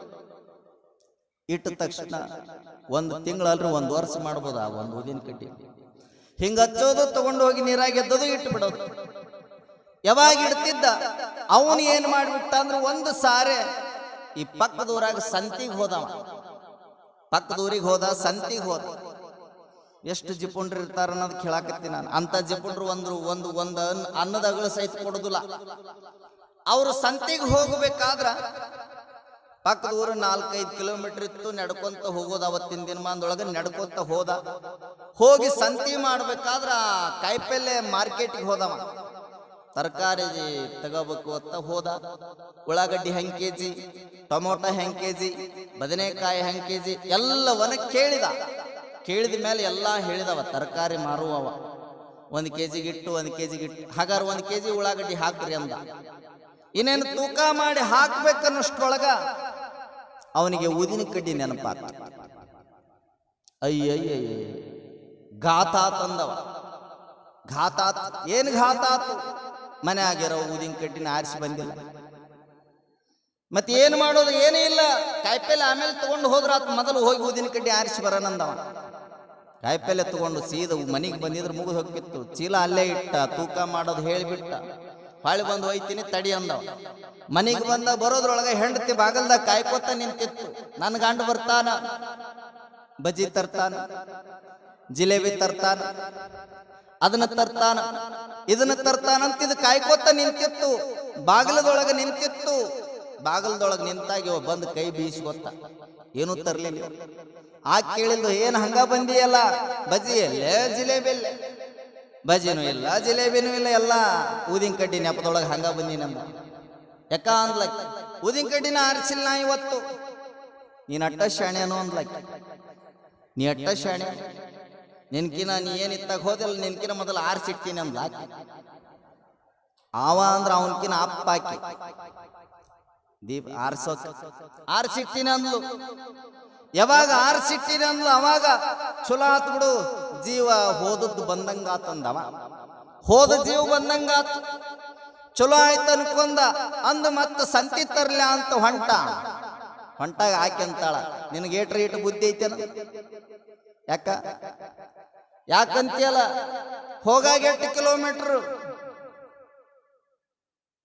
ಇಟ್ಟ ತಕ್ಷಣ ಒಂದು ತಿಂಗಳಲ್ರಿ 1 ವರ್ಷ ಮಾಡ್ಬೋದ ಆ ಒಂದು ಊದಿನ ಕಡ್ಡಿ. ಹಿಂಗ ಹಚ್ಚೋದು, ತಗೊಂಡು ಹೋಗಿ ನೀರಾಗ ಎದ್ದೋದು, ಇಟ್ಟು ಬಿಡೋದು. ಯಾವಾಗ ಇಡ್ತಿದ್ದ ಅವನು ಏನ್ ಮಾಡ್ಬಿಟ್ಟ ಅಂದ್ರೆ, ಒಂದು ಸಾರೆ ಈ ಪಕ್ಕದೂರಾಗ ಸಂತಿಗೆ ಹೋದವ. ಪಕ್ಕದೂರಿಗೆ ಹೋದ, ಸಂತಿಗೆ ಹೋದ. ಎಷ್ಟು ಜಿಪುಂಡ್ರು ಇರ್ತಾರ ಅನ್ನೋದು ಕೇಳಾಕತ್ತೀನಿ ನಾನು. ಅಂತ ಜಿಪುಂಡ್ರು ಒಂದು ಅನ್ನದ ಅಗಳ ಸಹಿತ ಕೊಡುದಿಲ್ಲ. ಅವರು ಸಂತಿಗೆ ಹೋಗಬೇಕಾದ್ರ ಪಕ್ಕದ ಊರು 4-5 ಕಿಲೋಮೀಟರ್ ಇತ್ತು, ನಡ್ಕೊಂತ ಹೋಗೋದು. ಅವತ್ತಿನ ದಿನಮಾನದೊಳಗೆ ನಡ್ಕೊಂತ ಹೋಗಿ ಸಂತಿ ಮಾಡ್ಬೇಕಾದ್ರ ಕಾಯಿಪಲ್ಲೆ ಮಾರ್ಕೆಟ್ಗೆ ಹೋದವ. ತರಕಾರಿ ತಗೋಬೇಕು ಅಂತ ಹೋದ. ಉಳ್ಳಾಗಡ್ಡಿ ಹೆಂಗ್ ಕೆಜಿ, ಟೊಮೊಟೊ ಹೆಂಗ್ ಕೆಜಿ, ಬದನೆಕಾಯಿ ಹೆಂಗ್ ಕೆಜಿ ಎಲ್ಲವನ್ನ ಕೇಳಿದ. ಕೇಳಿದ ಮೇಲೆ ಎಲ್ಲಾ ಹೇಳಿದವ. ತರಕಾರಿ ಮಾರುವವ 1 ಕೆಜಿಗಿಟ್ಟು 1 ಕೆಜಿಗಿಟ್ಟು, ಹಾಗಾದ್ರೆ 1 ಕೆಜಿ ಉಳ್ಳಾಗಡ್ಡಿ ಹಾಕ್ರಿ ಅಂದ. ಇನ್ನೇನು ತೂಕ ಮಾಡಿ ಹಾಕ್ಬೇಕನ್ನೋಷ್ಟ್ರೊಳಗ ಅವನಿಗೆ ಊದಿನ ಕಡ್ಡಿ ನೆನಪಾತ. ಅಯ್ಯಯ್ಯ ಘಾತಾತ್ ಅಂದವ. ಘಾತಾತ್ ಏನು ಘಾತಾತು? ಮನೆ ಆಗಿರೋ ಊದಿನ ಕಡ್ಡಿನ ಆರಿಸಿ ಬಂದಿಲ್ಲ. ಮತ್ತೆ ಏನು ಮಾಡೋದು? ಏನೂ ಇಲ್ಲ. ಕಾಯಿಪಲ್ಲೆ ಆಮೇಲೆ ತಗೊಂಡು ಹೋದ್ರ ಆತ, ಮೊದಲು ಹೋಗಿ ಊದಿನ ಕಡ್ಡಿ ಆರಿಸಿ ಬರೋಣಂದವ. ಕಾಯಿಪಲ್ಲೆ ತಗೊಂಡು ಸೀದ ಮನೆಗೆ ಬಂದಿದ್ರೆ ಮುಗಿದು ಹೋಗ್ತಿತ್ತು. ಚೀಲ ಅಲ್ಲೇ ಇಟ್ಟ, ತೂಕ ಮಾಡೋದು ಹೇಳಿಬಿಟ್ಟ. ಹೊಳ್ಳಿ ಬಂದು ಒಯ್ತೀನಿ ತಡಿ ಅಂದವ. ಮನೆಗೆ ಬಂದ ಬರೋದ್ರೊಳಗೆ ಹೆಂಡತಿ ಬಾಗಲ್ದಾಗ ಕಾಯ್ಕೋತ ನಿಂತಿತ್ತು. ನನ್ನ ಗಂಡ ಬರ್ತಾನ, ಬಜ್ಜಿ ತರ್ತಾನ, ಜಿಲೇಬಿ ತರ್ತಾನ, ಅದನ್ನ ತರ್ತಾನ, ಇದನ್ನ ತರ್ತಾನಂತ ಇದು ಕಾಯ್ಕೋತ ನಿಂತಿತ್ತು. ಬಾಗಿಲದೊಳಗೆ ನಿಂತಿತ್ತು. ಬಾಗಲದೊಳಗೆ ನಿಂತಾಗಿ ಬಂದು ಕೈ ಬೀಸ್ಕೊತ್ತ. ಏನೂ ತರ್ಲಿಲ್ಲ. ಆ ಕೇಳಿದ್ದು, ಏನು ಹಂಗ ಬಂದಿಯಲ್ಲ? ಬಜ್ಜಿ ಎಲ್ಲೇ, ಜಿಲೇಬಿ ಎಲ್ಲೇ? ಬಜ್ಜಿನೂ ಇಲ್ಲ, ಜಿಲೇಬಿನೂ ಇಲ್ಲ, ಎಲ್ಲ ಊದಿನ ಕಡ್ಡಿ ನೆಪದೊಳಗೆ ಹಂಗ ಬಂದಿ ನಮ್ಮ. ಯಾಕ ಅಂದ್ಲಕ್ಕ, ಊದಿನ ಕಡ್ಡಿನ ಆರಿಸಿಲ್ಲ ನಾ ಇವತ್ತು. ನೀನ್ ಅಟ್ಟ ಶಾಣೆನೋ ಅಂದ್ಲಕ್ಕ. ನೀ ಅಟ್ಟ ಶಾಣೆ, ನಿನ್ಕಿನ ನೀ ಏನಿತ್ತಾಗ ಹೋದಲ್ಲ, ನಿನ್ಕಿನ ಮೊದಲು ಆರಿಸಿಟ್ಟಿನಿ ಅಂದ್ಲಾಕ. ಅವ ಅಂದ್ರ ಅವನ್ಕಿನ ಅಪ್ಪ ಹಾಕಿ ದೀಪ ಆರಿಸೋಕ ಆರಿಸಿಟ್ಟಿನ ಅಂದ್ಲು. ಯಾವಾಗ ಆರಿಸಿಟ್ಟಿನ ಅಂದ್ಲು ಅವಾಗ ಚಲೋ ಆತ್ ಬಿಡು, ಜೀವ ಹೋದದ್ದು ಬಂದಂಗಾತಂದವ. ಹೋದ ಜೀವ ಬಂದಂಗಾತು, ಚಲೋ ಆಯ್ತು ಅನ್ಕೊಂಡ. ಅಂದು ಮತ್ತ ಸಂತಿ ತರ್ಲ ಅಂತ ಹೊಂಟಾಗ ಆಕೆ ಅಂತಾಳ, ನಿನಗೆ ಏಟು ಬುದ್ಧಿ ಐತೇನ? ಯಾಕಂತೀಯಲ್ಲ, ಹೋಗಾಗ 8 ಕಿಲೋಮೀಟರ್,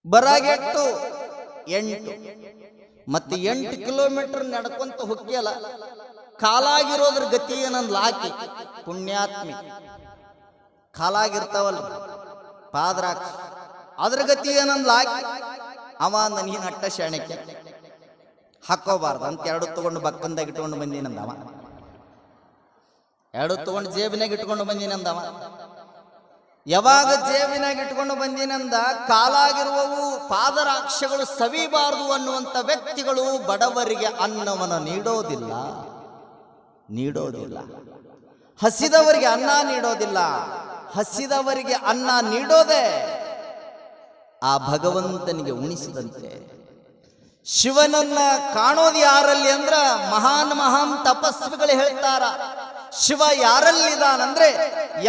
ಬರಾಗೆಟ್ಟು 8, ಮತ್ತೆ 8 ಕಿಲೋಮೀಟರ್ ನಡ್ಕೊಂತ ಹೊಕ್ಕಿಯಲ್ಲ, ಕಾಲಾಗಿರೋದ್ರ ಗತಿ ಏನಂದ್ಲ ಆಕಿ. ಪುಣ್ಯಾತ್ಮಿ ಕಾಲಾಗಿರ್ತಾವಲ್ಲ ಪಾದ್ರಾಕ್ಷ, ಅದ್ರ ಗತಿ ಏನಂದ್ಲ ಆಕಿ. ಅವ ಅಂದ, ನೀನ್ ಅಟ್ಟ ಶಾಣಕ್ಕೆ ಹಾಕೋಬಾರ್ದು ಅಂತ 2 ತಗೊಂಡು ಬಕ್ಕಂದಾಗ ಇಟ್ಕೊಂಡು ಬಂದೀನಂದವ. 2 ತಗೊಂಡು ಜೇಬಿನಾಗ ಇಟ್ಕೊಂಡು ಬಂದೀನಂದವ. ಯಾವಾಗ ಜೇಬಿನಾಗ ಇಟ್ಕೊಂಡು ಬಂದಿನಂದ, ಕಾಲಾಗಿರುವವು ಪಾದರಾಕ್ಷಗಳು ಸವಿಬಾರದು ಅನ್ನುವಂಥ ವ್ಯಕ್ತಿಗಳು ಬಡವರಿಗೆ ಅನ್ನವನ್ನು ನೀಡೋದಿಲ್ಲ. ಹಸಿದವರಿಗೆ ಅನ್ನ ನೀಡೋದಿಲ್ಲ. ಹಸಿದವರಿಗೆ ಅನ್ನ ನೀಡೋದೇ ಆ ಭಗವಂತನಿಗೆ ಉಣಿಸಿದಂತೆ. ಶಿವನನ್ನ ಕಾಣೋದು ಯಾರಲ್ಲಿ ಅಂದ್ರ, ಮಹಾನ್ ತಪಸ್ವಿಗಳು ಹೇಳ್ತಾರ, ಶಿವ ಯಾರಲ್ಲಿದಾನಂದ್ರೆ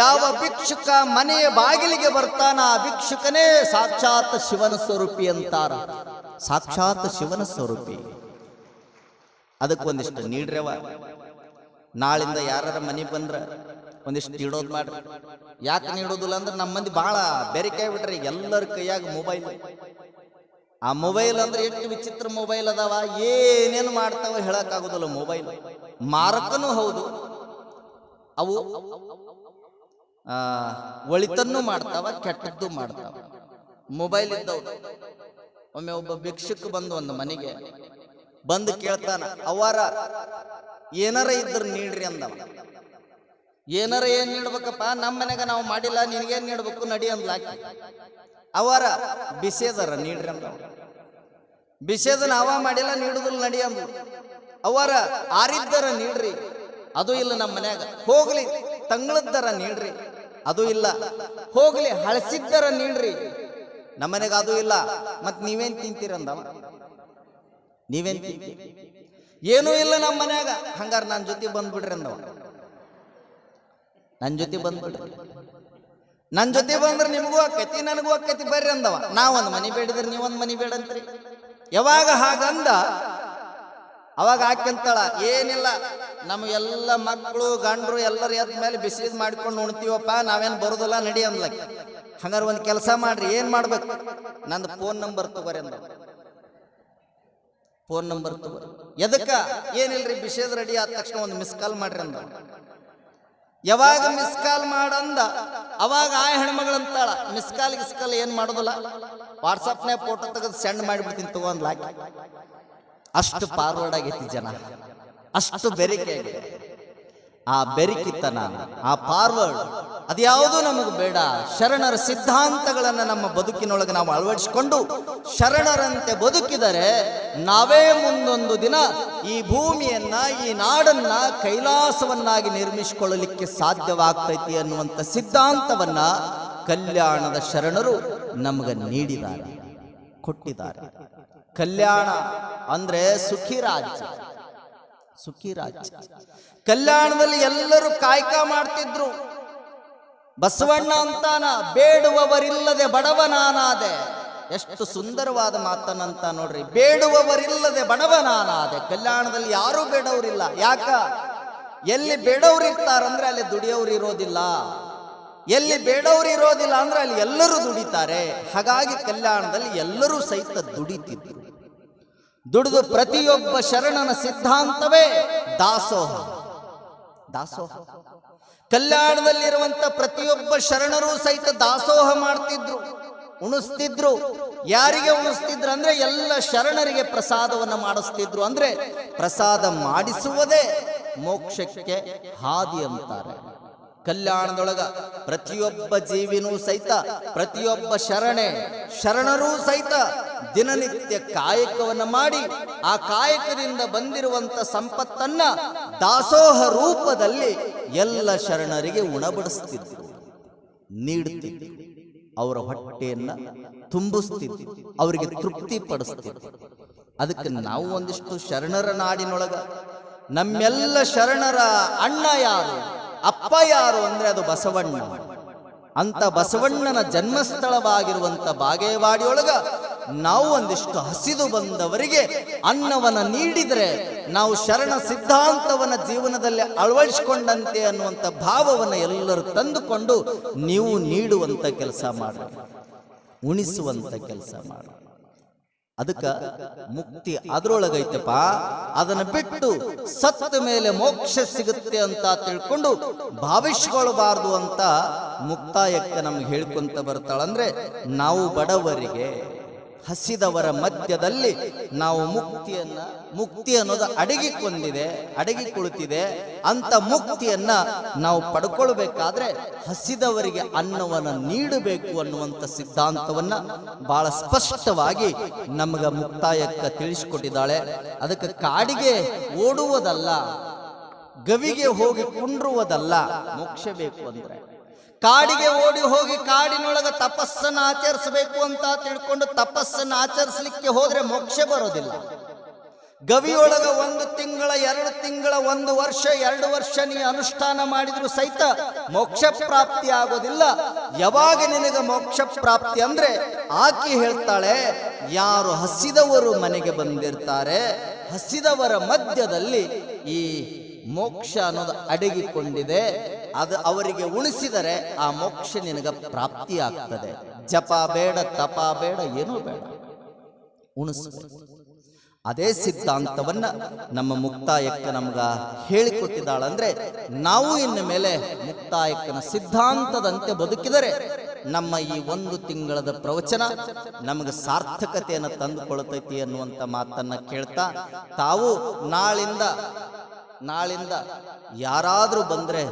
ಯಾವ ಭಿಕ್ಷುಕ ಮನೆಯ ಬಾಗಿಲಿಗೆ ಬರ್ತಾನ ಆ ಭಿಕ್ಷುಕನೇ ಸಾಕ್ಷಾತ್ ಶಿವನ ಸ್ವರೂಪಿ ಅಂತಾರ. ಸಾಕ್ಷಾತ್ ಶಿವನ ಸ್ವರೂಪಿ. ಅದಕ್ಕೊಂದಿಷ್ಟು ನೀಡ್ರವ. ನಾಳಿಂದ ಯಾರ ಮನೆ ಬಂದ್ರ ಒಂದಿಷ್ಟು ನೀಡೋದು ಮಾಡ್ರಿ. ಯಾಕೆ ನೀಡೋದಿಲ್ಲ ಅಂದ್ರೆ ನಮ್ಮ ಮಂದಿ ಬಹಳ ಬೆರಿಕಾಯಿ ಬಿಟ್ರಿ. ಎಲ್ಲರ ಕೈಯಾಗ ಮೊಬೈಲ್. ಆ ಮೊಬೈಲ್ ಅಂದ್ರೆ ಎಷ್ಟು ವಿಚಿತ್ರ ಮೊಬೈಲ್ ಅದಾವ, ಏನೇನು ಮಾಡ್ತಾವ ಹೇಳಕ್ ಆಗುದಿಲ್ಲ. ಮೊಬೈಲ್ ಮಾರಕನೂ ಹೌದು, ಅವು ಒಳಿತನ್ನು ಮಾಡ್ತಾವ, ಕೆಟ್ಟದ್ದು ಮಾಡ್ತಾವ. ಮೊಬೈಲ್ ಇದ್ದವು. ಒಮ್ಮೆ ಒಬ್ಬ ಭಿಕ್ಷುಕ ಬಂದು ಒಂದು ಮನೆಗೆ ಬಂದು ಕೇಳ್ತಾನ, ಅವರ ಏನಾರ ಇದ್ರ ನೀಡ್ರಿ ಅಂದವ. ಏನಾರ ಏನ್ ನೀಡ್ಬೇಕಪ್ಪ, ನಮ್ಮ ಮನೆಗ ನಾವು ಮಾಡಿಲ್ಲ, ನಿನ್ಗೇನ್ ನೀಡ್ಬೇಕು ನಡಿ ಅಂದ್ಲಾಕಿ. ಅವರ ಬಿಸೇದರ ನೀಡ್ರಿ ಅಂದವ. ಬಿಸೇದನ ಅವ ಮಾಡಿಲ್ಲ, ನೀಡುದಿಲ್ಲ ನಡಿ ಅಂದ್ಲು. ಅವರ ಆರಿದ್ದರ ನೀಡ್ರಿ, ಅದು ಇಲ್ಲ ನಮ್ಮ ಮನ್ಯಾಗ. ಹೋಗ್ಲಿ ತಂಗಳದ್ದರ ನೀಡ್ರಿ, ಅದು ಇಲ್ಲ. ಹೋಗ್ಲಿ ಹಳಸಿದ್ದರ ನೀಡ್ರಿ, ನಮ್ಮನೆಗ ಅದು ಇಲ್ಲ. ಮತ್ ನೀವೇನ್ ತಿಂತೀರಂದವ. ನೀವೇನ್ ತಿಂತೀರಿ? ಏನೂ ಇಲ್ಲ ನಮ್ಮ ಮನ್ಯಾಗ. ಹಂಗಾರ ನನ್ನ ಜೊತೆ ಬಂದ್ಬಿಡ್ರಿ ಅಂದವ. ನನ್ನ ಜೊತೆ ಬಂದ್ಬಿಡ್ರಿ, ನನ್ನ ಜೊತೆ ಬಂದ್ರೆ ನಿಮಗೂ ಆಕೈತಿ ನನಗೂ ಆಕೈತಿ, ಬರ್ರಿ ಅಂದವ. ನಾವೊಂದು ಮನಿ ಬೇಡಿದ್ರೆ ನೀವೊಂದು ಮನಿ ಬೇಡಂತ್ರಿ. ಯಾವಾಗ ಹಾಗಂದ ಅವಾಗ ಆಕೆಂತಾಳ, ಏನಿಲ್ಲ ನಮಗೆಲ್ಲ ಮಕ್ಕಳು ಗಂಡ್ರು ಎಲ್ಲರೂ ಎದ್ದ ಮೇಲೆ ಬಿಸಿದು ಮಾಡ್ಕೊಂಡು ಉಣ್ತೀವಪ್ಪ, ನಾವೇನು ಬರೋದಿಲ್ಲ ನಡಿ ಅಂದ್ಲಕ್ಕೆ. ಹಂಗಾರೆ ಒಂದು ಕೆಲಸ ಮಾಡ್ರಿ, ಏನ್ ಮಾಡ್ಬೇಕು, ನಂದು ಫೋನ್ ನಂಬರ್ ತಗೋರಿ ಅಂದ. ಫೋನ್ ನಂಬರ್ ತಗೋರಿ. ಎದಕ್ಕ? ಏನಿಲ್ರಿ, ಬಿಸಿದ್ ರೆಡಿ ಆದ ತಕ್ಷಣ ಒಂದು ಮಿಸ್ ಕಾಲ್ ಮಾಡ್ರಿ ಅಂದ. ಯಾವಾಗ ಮಿಸ್ ಕಾಲ್ ಮಾಡಂದ ಅವಾಗ ಆ ಹೆಣ್ಮಗಳಂತಾಳ, ಮಿಸ್ ಕಾಲ್ ಏನ್ ಮಾಡೋದಿಲ್ಲ, ವಾಟ್ಸಪ್ನ್ಯಾಗ ಫೋಟೋ ತೆಗೆದು ಸೆಂಡ್ ಮಾಡಿಬಿಡ್ತೀನಿ ತಗೊಂಡ್ಲಾಕಿ. ಅಷ್ಟು ಫಾರ್ವರ್ಡ್ ಆಗೈತಿ ಜನ, ಅಷ್ಟು ಬೆರಿಕೆ ಆಗಿದೆ. ಆ ಬೆರಿಕಿತನ, ಆ ಫಾರ್ವರ್ಡ್ ಅದ್ಯಾವುದೂ ನಮಗೆ ಬೇಡ. ಶರಣರ ಸಿದ್ಧಾಂತಗಳನ್ನು ನಮ್ಮ ಬದುಕಿನೊಳಗೆ ನಾವು ಅಳವಡಿಸಿಕೊಂಡು ಶರಣರಂತೆ ಬದುಕಿದರೆ ನಾವೇ ಮುಂದೊಂದು ದಿನ ಈ ಭೂಮಿಯನ್ನ, ಈ ನಾಡನ್ನ ಕೈಲಾಸವನ್ನಾಗಿ ನಿರ್ಮಿಸಿಕೊಳ್ಳಲಿಕ್ಕೆ ಸಾಧ್ಯವಾಗ್ತೈತಿ ಅನ್ನುವಂಥ ಸಿದ್ಧಾಂತವನ್ನ ಕಲ್ಯಾಣದ ಶರಣರು ನಮಗೆ ನೀಡಿದ್ದಾರೆ. ಕೊಟ್ಟಿದ್ದಾರೆ. ಕಲ್ಯಾಣ ಅಂದ್ರೆ ಸುಖಿ ರಾಜ್ಯ, ಸುಖಿ ರಾಜ್ಯ. ಕಲ್ಯಾಣದಲ್ಲಿ ಎಲ್ಲರೂ ಕಾಯ್ಕ ಮಾಡ್ತಿದ್ರು. ಬಸವಣ್ಣ ಅಂತಾನ, ಬೇಡುವವರಿಲ್ಲದೆ ಬಡವನಾನಾದೆ. ಎಷ್ಟು ಸುಂದರವಾದ ಮಾತನ್ನಂತ ನೋಡ್ರಿ. ಬೇಡುವವರಿಲ್ಲದೆ ಬಡವನಾನಾದೆ. ಕಲ್ಯಾಣದಲ್ಲಿ ಯಾರೂ ಬೇಡವರಿಲ್ಲ. ಯಾಕ? ಎಲ್ಲಿ ಬೇಡವ್ರು ಇರ್ತಾರಂದ್ರೆ ಅಲ್ಲಿ ದುಡಿಯೋರು ಇರೋದಿಲ್ಲ. ಎಲ್ಲಿ ಬೇಡವ್ರು ಇರೋದಿಲ್ಲ ಅಂದ್ರೆ ಅಲ್ಲಿ ಎಲ್ಲರೂ ದುಡಿತಾರೆ. ಹಾಗಾಗಿ ಕಲ್ಯಾಣದಲ್ಲಿ ಎಲ್ಲರೂ ಸಹಿತ ದುಡಿತಿದ್ರು. ದುಡಿದು ಪ್ರತಿಯೊಬ್ಬ ಶರಣನ ಸಿದ್ಧಾಂತವೇ ದಾಸೋಹ. ದಾಸೋಹ. ಕಲ್ಯಾಣದಲ್ಲಿರುವಂತ ಪ್ರತಿಯೊಬ್ಬ ಶರಣರು ಸಹಿತ ದಾಸೋಹ ಮಾಡ್ತಿದ್ರು, ಉಣಿಸ್ತಿದ್ರು. ಯಾರಿಗೆ ಉಣಿಸ್ತಿದ್ರು ಅಂದ್ರೆ ಎಲ್ಲ ಶರಣರಿಗೆ ಪ್ರಸಾದವನ್ನ ಮಾಡಿಸ್ತಿದ್ರು. ಅಂದ್ರೆ ಪ್ರಸಾದ ಮಾಡಿಸುವುದೇ ಮೋಕ್ಷಕ್ಕೆ ಹಾದಿ ಅಂತಾರೆ. ಕಲ್ಯಾಣದೊಳಗ ಪ್ರತಿಯೊಬ್ಬ ಜೀವಿನೂ ಸಹಿತ, ಪ್ರತಿಯೊಬ್ಬ ಶರಣರೂ ಸಹಿತ ದಿನನಿತ್ಯ ಕಾಯಕವನ್ನ ಮಾಡಿ ಆ ಕಾಯಕದಿಂದ ಬಂದಿರುವಂತ ಸಂಪತ್ತನ್ನ ದಾಸೋಹ ರೂಪದಲ್ಲಿ ಎಲ್ಲ ಶರಣರಿಗೆ ಉಣಬಡಿಸ್ತಿದ್ರು, ನೀಡುತ್ತಿದ್ರು. ಅವರ ಹೊಟ್ಟೆಯನ್ನ ತುಂಬಿಸ್ತಿದ್ರು, ಅವರಿಗೆ ತೃಪ್ತಿ ಪಡಿಸ್ತಿದ್ರು. ಅದಕ್ಕೆ ನಾವು ಒಂದಿಷ್ಟು ಶರಣರ ನಾಡಿನೊಳಗ ನಮ್ಮೆಲ್ಲ ಶರಣರ ಅಣ್ಣ ಯಾರು, ಅಪ್ಪ ಯಾರು ಅಂದ್ರೆ ಅದು ಬಸವಣ್ಣ. ಅಂತ ಬಸವಣ್ಣನ ಜನ್ಮಸ್ಥಳವಾಗಿರುವಂತ ಬಾಗೇವಾಡಿಯೊಳಗ ನಾವು ಒಂದಿಷ್ಟು ಹಸಿದು ಬಂದವರಿಗೆ ಅನ್ನವನ್ನ ನೀಡಿದರೆ ನಾವು ಶರಣ ಸಿದ್ಧಾಂತವನ್ನ ಜೀವನದಲ್ಲಿ ಅಳವಡಿಸಿಕೊಂಡಂತೆ ಅನ್ನುವಂಥ ಭಾವವನ್ನು ಎಲ್ಲರೂ ತಂದುಕೊಂಡು ನೀವು ನೀಡುವಂತ ಕೆಲಸ ಮಾಡಿ, ಉಣಿಸುವಂತ ಕೆಲಸ ಮಾಡಿ. ಅದಕ್ಕೆ ಮುಕ್ತಿ ಅದರೊಳಗೈತಪ್ಪ. ಅದನ್ನು ಬಿಟ್ಟು ಸತ್ತ ಮೇಲೆ ಮೋಕ್ಷ ಸಿಗುತ್ತೆ ಅಂತ ತಿಳ್ಕೊಂಡು ಭಾವಿಸ್ಕೊಳ್ಬಾರ್ದು ಅಂತ ಮುಕ್ತಾಯಕ್ಕೆ ನಮ್ಗೆ ಹೇಳ್ಕೊಂತ ಬರ್ತಾಳಂದ್ರೆ, ನಾವು ಬಡವರಿಗೆ, ಹಸಿದವರ ಮಧ್ಯದಲ್ಲಿ ನಾವು ಮುಕ್ತಿ ಅನ್ನೋದು ಅಡಗಿ ಕುಳಿತಿದೆ ಅಂತ ಮುಕ್ತಿಯನ್ನ ನಾವು ಪಡ್ಕೊಳ್ಬೇಕಾದ್ರೆ ಹಸಿದವರಿಗೆ ಅನ್ನವನ್ನು ನೀಡಬೇಕು ಅನ್ನುವಂಥ ಸಿದ್ಧಾಂತವನ್ನ ಬಹಳ ಸ್ಪಷ್ಟವಾಗಿ ನಮಗ ಮುಕ್ತಾಯಕ್ಕೆ ತಿಳಿಸಿಕೊಟ್ಟಿದ್ದಾಳೆ. ಅದಕ್ಕೆ ಕಾಡಿಗೆ ಓಡುವುದಲ್ಲ, ಗವಿಗೆ ಹೋಗಿ ಕುಂಡ್ರುವುದಲ್ಲ ಮೋಕ್ಷ ಬೇಕು ಅಂದ್ರೆ. ಕಾಡಿಗೆ ಓಡಿ ಹೋಗಿ ಕಾಡಿನೊಳಗ ತಪಸ್ಸನ್ನು ಆಚರಿಸಬೇಕು ಅಂತ ತಿಳ್ಕೊಂಡು ತಪಸ್ಸನ್ನು ಆಚರಿಸಲಿಕ್ಕೆ ಹೋದ್ರೆ ಮೋಕ್ಷ ಬರೋದಿಲ್ಲ. ಗವಿಯೊಳಗ 1 ತಿಂಗಳ 2 ತಿಂಗಳ 1 ವರ್ಷ 2 ವರ್ಷ ನೀ ಅನುಷ್ಠಾನ ಮಾಡಿದ್ರು ಸಹಿತ ಮೋಕ್ಷ ಪ್ರಾಪ್ತಿ ಆಗೋದಿಲ್ಲ. ಯಾವಾಗ ನಿನಗೆ ಮೋಕ್ಷ ಪ್ರಾಪ್ತಿ ಅಂದ್ರೆ ಆಕೆ ಹೇಳ್ತಾಳೆ, ಯಾರು ಹಸಿದವರು ಮನೆಗೆ ಬಂದಿರ್ತಾರೆ, ಹಸಿದವರ ಮಧ್ಯದಲ್ಲಿ ಈ ಮೋಕ್ಷ ಅನ್ನೋದು ಅಡಗಿಕೊಂಡಿದೆ, ಅದು ಅವರಿಗೆ ಉಣಿಸಿದರೆ ಆ ಮೋಕ್ಷ ನಿನಗೆ ಪ್ರಾಪ್ತಿ ಆಗ್ತದೆ. ಜಪ ಬೇಡ, ತಪ ಬೇಡ, ಏನೂ ಬೇಡ, ಉಣಿಸ್ಬೇಕು. ಅದೇ ಸಿದ್ಧಾಂತವನ್ನ ನಮ್ಮ ಮುಕ್ತಾಯಕ್ಕ ನಮ್ಗ ಹೇಳಿಕೊಟ್ಟಿದ್ದಾಳಂದ್ರೆ, ನಾವು ಇನ್ನು ಮೇಲೆ ಮುಕ್ತಾಯಕ್ಕನ ಸಿದ್ಧಾಂತದಂತೆ ಬದುಕಿದರೆ ನಮ್ಮ ಈ 1 ತಿಂಗಳದ ಪ್ರವಚನ ನಮಗೆ ಸಾರ್ಥಕತೆಯನ್ನು ತಂದುಕೊಳ್ತೈತಿ ಅನ್ನುವಂಥ ಮಾತನ್ನ ಕೇಳ್ತಾ, ತಾವು ನಾಳಿಂದ ಯಾರಾದ್ರೂ ಬಂದ್ರೆ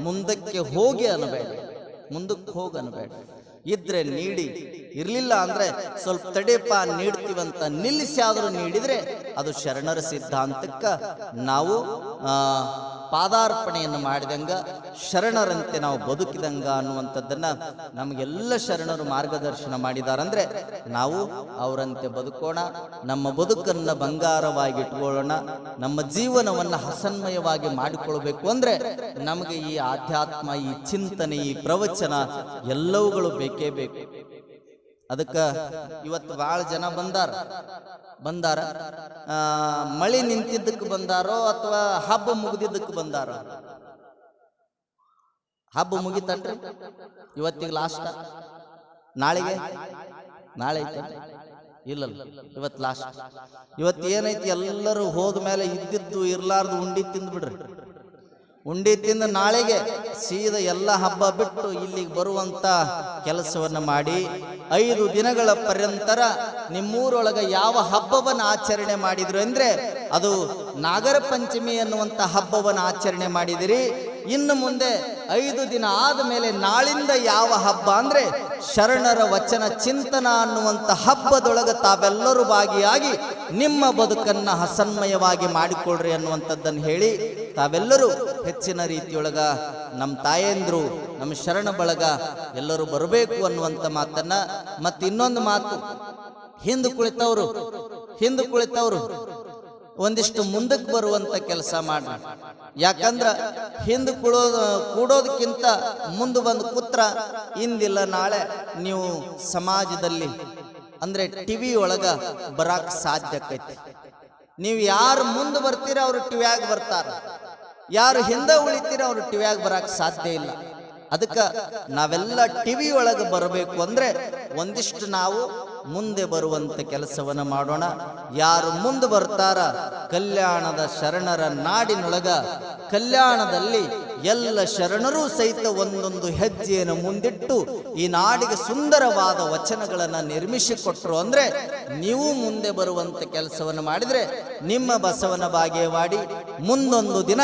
ಮುಂದಕ್ಕೆ ಹೋಗಿ ಅನ್ನಬೇಡ, ಮುಂದಕ್ಕೆ ಹೋಗಿ ಅನ್ನಬೇಡ. ಇದ್ರೆ ನೀಡಿ, ಇರ್ಲಿಲ್ಲ ಅಂದ್ರೆ ಸ್ವಲ್ಪ ತಡೆಪ ನೀಡ್ತೀವಂತ ನಿಲ್ಲಿಸಿ ಆದರೂ ನೀಡಿದ್ರೆ ಅದು ಶರಣರ ಸಿದ್ಧಾಂತಕ್ಕ ನಾವು ಪಾದಾರ್ಪಣೆಯನ್ನು ಮಾಡಿದಂಗ, ಶರಣರಂತೆ ನಾವು ಬದುಕಿದಂಗ ಅನ್ನುವಂಥದ್ದನ್ನ ನಮಗೆಲ್ಲ ಶರಣರು ಮಾರ್ಗದರ್ಶನ ಮಾಡಿದಾರಂದ್ರೆ ನಾವು ಅವರಂತೆ ಬದುಕೋಣ, ನಮ್ಮ ಬದುಕನ್ನ ಬಂಗಾರವಾಗಿ ಇಟ್ಕೊಳ್ಳೋಣ, ನಮ್ಮ ಜೀವನವನ್ನು ಹಸನ್ಮಯವಾಗಿ ಮಾಡಿಕೊಳ್ಬೇಕು ಅಂದ್ರೆ ನಮಗೆ ಈ ಆಧ್ಯಾತ್ಮ, ಈ ಚಿಂತನೆ, ಈ ಪ್ರವಚನ ಎಲ್ಲವುಗಳು ಬೇಕೇ ಬೇಕು. ಅದಕ್ಕೆ ಇವತ್ತು ಭಾಳ ಜನ ಬಂದಾರ ಮಳಿ ನಿಂತಿದ್ದಕ್ಕೆ ಬಂದಾರೋ ಅಥವಾ ಹಬ್ಬ ಮುಗಿದಿದ್ದಕ್ಕೆ ಬಂದಾರೋ? ಹಬ್ಬ ಮುಗಿತನ್ರಿ, ಇವತ್ತಿಗೆ ಲಾಸ್ಟ್, ನಾಳೆ ಐತೆ ಇಲ್ಲಲ್ಲ, ಇವತ್ತು ಲಾಸ್ಟ್. ಇವತ್ತು ಏನೈತಿ, ಎಲ್ಲರೂ ಹೋದ ಮೇಲೆ ಇದ್ದಿದ್ದು ಇರ್ಲಾರ್ದು ಉಂಡಿ ತಿಂದ್ಬಿಡ್ರಿ. ಉಂಡಿ ತಿಂದು ನಾಳೆಗೆ ಸೀದಾ ಎಲ್ಲ ಹಬ್ಬ ಬಿಟ್ಟು ಇಲ್ಲಿಗೆ ಬರುವಂತ ಕೆಲಸವನ್ನ ಮಾಡಿ 5 ದಿನಗಳ ಪರ್ಯಂತರ ನಿಮ್ಮೂರೊಳಗೆ ಯಾವ ಹಬ್ಬವನ್ನು ಆಚರಣೆ ಮಾಡಿದ್ರು ಅಂದ್ರೆ ಅದು ನಾಗರ ಪಂಚಮಿ ಅನ್ನುವಂಥ ಹಬ್ಬವನ್ನು ಆಚರಣೆ ಮಾಡಿದಿರಿ. ಇನ್ನು ಮುಂದೆ 5 ದಿನ ಆದಮೇಲೆ ನಾಳಿಂದ ಯಾವ ಹಬ್ಬ ಅಂದ್ರೆ ಶರಣರ ವಚನ ಚಿಂತನ ಅನ್ನುವಂಥ ಹಬ್ಬದೊಳಗೆ ತಾವೆಲ್ಲರೂ ಭಾಗಿಯಾಗಿ ನಿಮ್ಮ ಬದುಕನ್ನ ಹಸನ್ಮಯವಾಗಿ ಮಾಡಿಕೊಳ್ಳ್ರಿ ಅನ್ನುವಂಥದ್ದನ್ನು ಹೇಳಿ ತಾವೆಲ್ಲರೂ ಹೆಚ್ಚಿನ ರೀತಿಯೊಳಗ ನಮ್ಮ ತಾಯಂದ್ರು, ನಮ್ಮ ಶರಣ ಬಳಗ ಎಲ್ಲರೂ ಬರಬೇಕು ಅನ್ನುವಂಥ ಮಾತನ್ನ, ಮತ್ತೆ ಇನ್ನೊಂದು ಮಾತು, ಹಿಂದೆ ಕುಳಿತವರು ಒಂದಿಷ್ಟು ಮುಂದಕ್ಕೆ ಬರುವಂತ ಕೆಲಸ ಮಾಡ್ರಿ. ಯಾಕಂದ್ರ ಹಿಂದೆ ಕೂಡೋದಕ್ಕಿಂತ ಮುಂದೆ ಬಂದು ಕೂತ್ರ ಇಂದಿಲ್ಲ ನಾಳೆ ನೀವು ಸಮಾಜದಲ್ಲಿ ಅಂದ್ರೆ ಟಿವಿ ಒಳಗ ಬರಾಕ್ ಸಾಧ್ಯ ಆಕೈತಿ. ನೀವು ಯಾರು ಮುಂದೆ ಬರ್ತೀರ ಅವ್ರು ಟಿವಿಯಾಗ ಬರ್ತಾರ, ಯಾರು ಹಿಂದೆ ಉಳಿತೀರ ಅವ್ರು ಟಿವಿಯಾಗ ಬರಾಕ್ ಸಾಧ್ಯ ಇಲ್ಲ. ಅದಕ್ಕೆ ನಾವೆಲ್ಲ ಟಿವಿ ಒಳಗೆ ಬರಬೇಕು ಅಂದ್ರೆ ಒಂದಿಷ್ಟು ನಾವು ಮುಂದೆ ಬರುವಂತ ಕೆಲಸವನ್ನ ಮಾಡೋಣ. ಯಾರು ಮುಂದೆ ಬರ್ತಾರ ಕಲ್ಯಾಣದ ಶರಣರ ನಾಡಿನೊಳಗ ಕಲ್ಯಾಣದಲ್ಲಿ ಎಲ್ಲ ಶರಣರೂ ಸಹಿತ ಒಂದೊಂದು ಹೆಜ್ಜೆಯನ್ನು ಮುಂದಿಟ್ಟು ಈ ನಾಡಿಗೆ ಸುಂದರವಾದ ವಚನಗಳನ್ನು ನಿರ್ಮಿಸಿಕೊಟ್ರು ಅಂದ್ರೆ ನೀವು ಮುಂದೆ ಬರುವಂತ ಕೆಲಸವನ್ನು ಮಾಡಿದ್ರೆ ನಿಮ್ಮ ಬಸವನ ಬಾಗೇವಾಡಿ ಮುಂದೊಂದು ದಿನ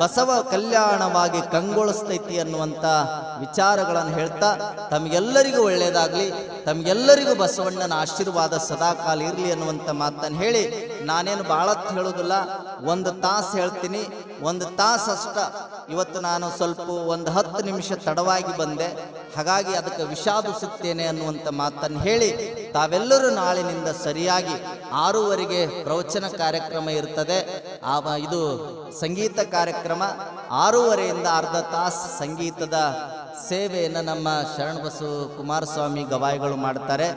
ಬಸವ ಕಲ್ಯಾಣವಾಗಿ ಕಂಗೊಳಿಸ್ತೈತಿ ಅನ್ನುವಂತ ವಿಚಾರಗಳನ್ನು ಹೇಳ್ತಾ ತಮಗೆಲ್ಲರಿಗೂ ಒಳ್ಳೆಯದಾಗ್ಲಿ, ತಮಗೆಲ್ಲರಿಗೂ ಬಸವಣ್ಣನ ಆಶೀರ್ವಾದ ಸದಾಕಾಲ ಇರಲಿ ಅನ್ನುವಂಥ ಮಾತನ್ನು ಹೇಳಿ ನಾನೇನು ಭಾಳತ್ ಹೇಳೋದಿಲ್ಲ, 1 ತಾಸು ಹೇಳ್ತೀನಿ. 1 ತಾಸು ಅಷ್ಟ. ಇವತ್ತು ನಾನು ಸ್ವಲ್ಪ 10 ನಿಮಿಷ ತಡವಾಗಿ ಬಂದೆ, ಹಾಗಾಗಿ ಅದಕ್ಕೆ ವಿಷಾದಿಸುತ್ತೇನೆ ಅನ್ನುವಂಥ ಮಾತನ್ನು ಹೇಳಿ ತಾವೆಲ್ಲರೂ ನಾಳಿನಿಂದ ಸರಿಯಾಗಿ 6:30ಗೆ ಪ್ರವಚನ ಕಾರ್ಯಕ್ರಮ ಇರ್ತದೆ. ಇದು ಸಂಗೀತ ಕಾರ್ಯಕ್ರಮ. 6:30ಯಿಂದ ಅರ್ಧ ತಾಸು ಸಂಗೀತದ ಸೇವೆಯನ್ನು ನಮ್ಮ ಶರಣಬಸವ ಕುಮಾರಸ್ವಾಮಿ ಗವಾಯಿಗಳು ಮಾಡ್ತಾರೆ.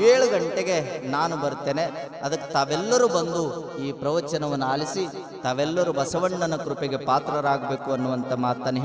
7 ಗಂಟೆಗೆ ನಾನು ಬರ್ತೇನೆ. ಅದಕ್ಕೆ ತಾವೆಲ್ಲರೂ ಬಂದು ಈ ಪ್ರವಚನವನ್ನು ಆಲಿಸಿ ತಾವೆಲ್ಲರೂ ಬಸವಣ್ಣನ ಕೃಪೆಗೆ ಪಾತ್ರರಾಗಬೇಕು ಅನ್ನುವಂಥ ಮಾತನ್ನು